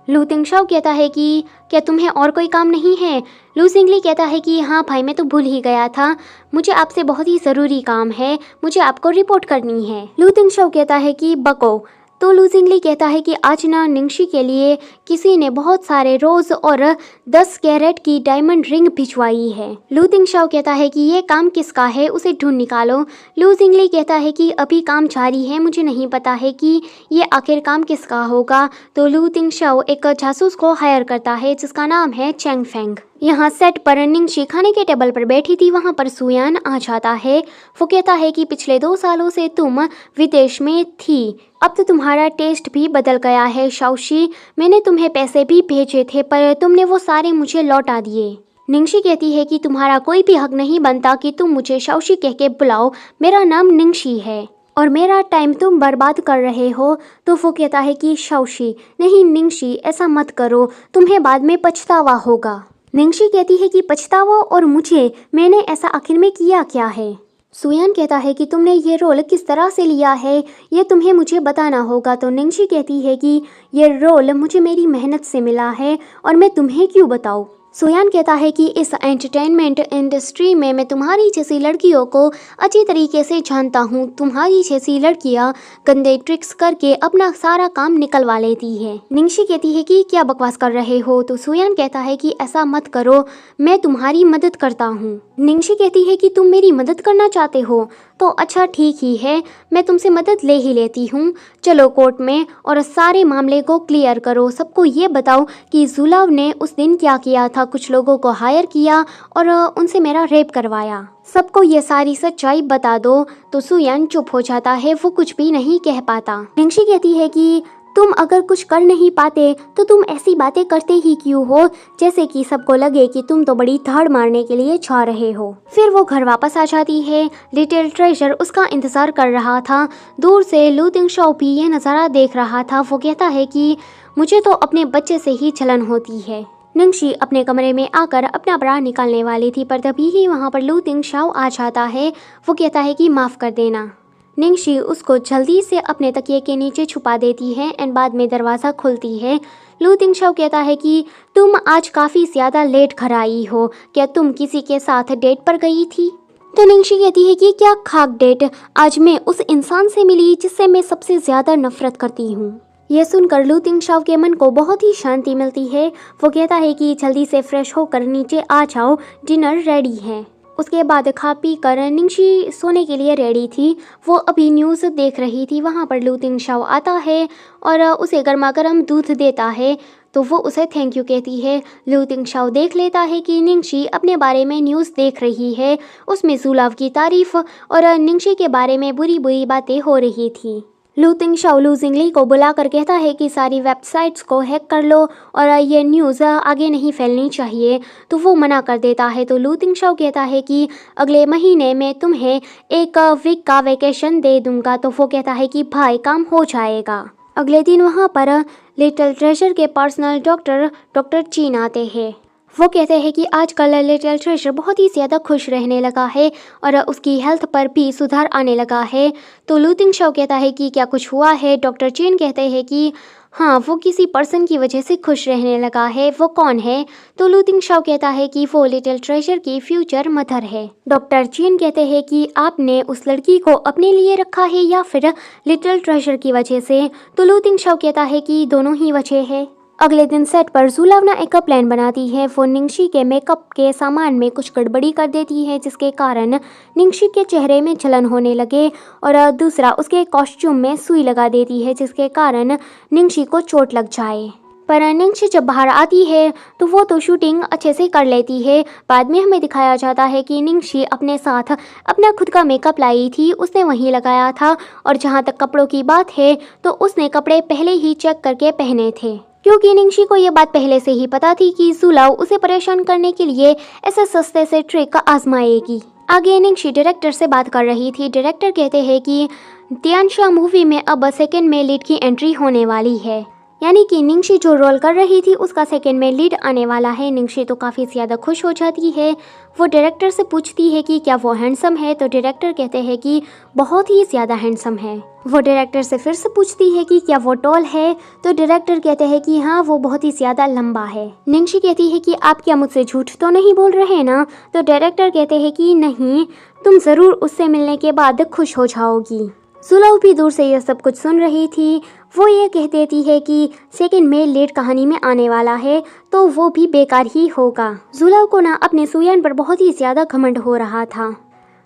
लू तिंगशाओ कहता है कि क्या तुम्हें और कोई काम नहीं है। लू जिंगली कहता है कि हाँ भाई, मैं तो भूल ही गया था, मुझे आपसे बहुत ही ज़रूरी काम है, मुझे आपको रिपोर्ट करनी है। लू तिंगशाओ कहता है कि बको। तो लू जिंगली कहता है कि आज ना निंगशी के लिए किसी ने बहुत सारे रोज़ और 10 कैरेट की डायमंड रिंग भिजवाई है। लू तिंगशाओ कहता है कि ये काम किसका है, उसे ढूंढ निकालो। लू जिंगली कहता है कि अभी काम जारी है, मुझे नहीं पता है कि ये आखिर काम किसका होगा। तो लू तिंगशाओ एक जासूस को हायर करता है जिसका नाम है चैंग फेंग। यहाँ सेट पर निंगशी खाने के टेबल पर बैठी थी। वहाँ पर सुयान आ जाता है। वो कहता है कि पिछले 2 सालों से तुम विदेश में थी, अब तो तुम्हारा टेस्ट भी बदल गया है शाओशी। मैंने तुम्हें पैसे भी भेजे थे पर तुमने वो सारे मुझे लौटा दिए। निंगशी कहती है कि तुम्हारा कोई भी हक नहीं बनता कि तुम मुझे शाओशी कह के बुलाओ, मेरा नाम निंगशी है और मेरा टाइम तुम बर्बाद कर रहे हो। तो वो कहता है कि शाओशी नहीं निंगशी, ऐसा मत करो, तुम्हें बाद में पछतावा होगा। निंगशी कहती है कि पछतावा और मुझे, मैंने ऐसा आखिर में किया क्या है। सुयान कहता है कि तुमने ये रोल किस तरह से लिया है, ये तुम्हें मुझे बताना होगा। तो निंगशी कहती है कि ये रोल मुझे मेरी मेहनत से मिला है और मैं तुम्हें क्यों बताऊँ। सुयान कहता है कि इस एंटरटेनमेंट इंडस्ट्री में मैं तुम्हारी जैसी लड़कियों को अच्छी तरीके से जानता हूँ। तुम्हारी जैसी लड़कियाँ गंदे ट्रिक्स करके अपना सारा काम निकलवा लेती है। निंगशी कहती है कि क्या बकवास कर रहे हो। तो सुयान कहता है कि ऐसा मत करो, मैं तुम्हारी मदद करता हूँ। निंगशी कहती है कि तुम मेरी मदद करना चाहते हो। तो अच्छा ठीक ही है, मैं तुमसे मदद ले ही लेती हूँ। चलो कोर्ट में और सारे मामले को क्लियर करो। सबको ये बताओ कि जुलाव ने उस दिन क्या किया था। कुछ लोगों को हायर किया और उनसे मेरा रेप करवाया। सबको ये सारी सच्चाई बता दो। तो सुयान चुप हो जाता है, वो कुछ भी नहीं कह पाता। निंगशी कहती है कि तुम अगर कुछ कर नहीं पाते तो तुम ऐसी बातें करते ही क्यों हो, जैसे कि सबको लगे कि तुम तो बड़ी धाड़ मारने के लिए जा रहे हो। फिर वो घर वापस आ जाती है। लिटिल ट्रेजर उसका इंतजार कर रहा था। दूर से लू तिंगशाओ भी ये नज़ारा देख रहा था। वो कहता है कि मुझे तो अपने बच्चे से ही जलन होती है। निंगशी अपने कमरे में आकर अपना ब्रा निकालने वाली थी, पर तभी ही वहाँ पर लू तिंगशाओ आ जाता है। वो कहता है कि माफ़ कर देना। निंगशी उसको जल्दी से अपने तकिए के नीचे छुपा देती है एंड बाद में दरवाज़ा खुलती है। लू तिंगशाओ कहता है कि तुम आज काफ़ी ज़्यादा लेट घर आई हो, क्या तुम किसी के साथ डेट पर गई थी? तो निंगशी कहती है कि क्या खाक डेट, आज मैं उस इंसान से मिली जिससे मैं सबसे ज़्यादा नफरत करती हूँ। यह सुनकर लू तिंगशाओ के मन को बहुत ही शांति मिलती है। वो कहता है कि जल्दी से फ्रेश होकर नीचे आ जाओ, डिनर रेडी है। उसके बाद खा पी कर निंगशी सोने के लिए रेडी थी। वो अभी न्यूज़ देख रही थी। वहाँ पर लू तिंगशाओ आता है और उसे गर्मा गर्म दूध देता है, तो वो उसे थैंक यू कहती है। लू तिंगशाओ देख लेता है कि निंगशी अपने बारे में न्यूज़ देख रही है। उसमें जुलाव की तारीफ और निंगशी के बारे में बुरी बुरी बातें हो रही थी। लू तिंगशाओ लू जिंगली को बुलाकर कहता है कि सारी वेबसाइट्स को हैक कर लो और ये न्यूज़ आगे नहीं फैलनी चाहिए, तो वो मना कर देता है। तो लू तिंगशाओ कहता है कि अगले महीने में तुम्हें एक वीक का वेकेशन दे दूंगा। तो वो कहता है कि भाई काम हो जाएगा। अगले दिन वहाँ पर लिटिल ट्रेजर के पर्सनल डॉक्टर चीन आते हैं। वो कहते हैं कि आजकल लिटिल ट्रेजर बहुत ही ज़्यादा खुश रहने लगा है और उसकी हेल्थ पर भी सुधार आने लगा है। तो लू तिंगशाओ कहता है कि क्या कुछ हुआ है? डॉक्टर चीन कहते हैं कि हाँ, वो किसी पर्सन की वजह से खुश रहने लगा है। वो कौन है? तो लू तिंगशाओ कहता है कि वो लिटिल ट्रेजर की फ्यूचर मदर है। डॉक्टर चीन कहते हैं कि आपने उस लड़की को अपने लिए रखा है या फिर लिटिल ट्रेजर की वजह से? तो लू तिंगशाओ कहता है कि दोनों ही वजह है। अगले दिन सेट पर जुलावना एक प्लान बनाती है। वो निंगशी के मेकअप के सामान में कुछ गड़बड़ी कर देती है, जिसके कारण निंगशी के चेहरे में जलन होने लगे, और दूसरा उसके कॉस्ट्यूम में सुई लगा देती है, जिसके कारण निंगशी को चोट लग जाए। पर निंगशी जब बाहर आती है तो वो तो शूटिंग अच्छे से कर लेती है। बाद में हमें दिखाया जाता है कि निंगशी अपने साथ अपना खुद का मेकअप लाई थी, उसने वहीं लगाया था। और जहाँ तक कपड़ों की बात है तो उसने कपड़े पहले ही चेक करके पहने थे, क्योंकि निंगशी को ये बात पहले से ही पता थी कि जुलाव उसे परेशान करने के लिए ऐसे सस्ते से ट्रिक आजमाएगी। आगे निंगशी डायरेक्टर से बात कर रही थी। डायरेक्टर कहते हैं कि तियानशा मूवी में अब सेकंड में लीड की एंट्री होने वाली है, यानी कि निंगशी जो रोल कर रही थी उसका सेकंड में लीड आने वाला है। निंगशी तो काफ़ी ज़्यादा खुश हो जाती है। वो डायरेक्टर से पूछती है कि क्या वो हैंडसम है, तो डायरेक्टर कहते हैं कि बहुत ही ज़्यादा हैंडसम है। वो डायरेक्टर से फिर से पूछती है कि क्या वो टॉल है, तो डायरेक्टर कहते हैं कि हाँ, वो बहुत ही ज़्यादा लंबा है। निंगशी कहती है कि आप क्या मुझसे झूठ तो नहीं बोल रहे ना, तो डायरेक्टर कहते हैं कि नहीं, तुम ज़रूर उससे मिलने के बाद खुश हो जाओगी। जुलाव भी दूर से यह सब कुछ सुन रही थी। वो ये कह देती है कि सेकंड में लीड कहानी में आने वाला है, तो वो भी बेकार ही होगा। जुलाव को ना अपने सुयान पर बहुत ही ज़्यादा घमंड हो रहा था।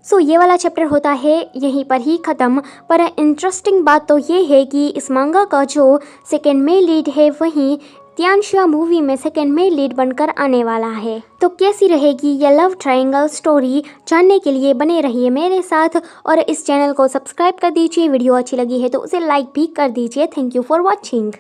सो ये वाला चैप्टर होता है यहीं पर ही ख़त्म। पर इंटरेस्टिंग बात तो ये है कि इस मांगा का जो सेकंड में लीड है वहीं तियानशा मूवी में सेकंड में लीड बनकर आने वाला है। तो कैसी रहेगी ये लव ट्रायंगल स्टोरी, जानने के लिए बने रहिए मेरे साथ और इस चैनल को सब्सक्राइब कर दीजिए। वीडियो अच्छी लगी है तो उसे लाइक भी कर दीजिए। Thank you for watching.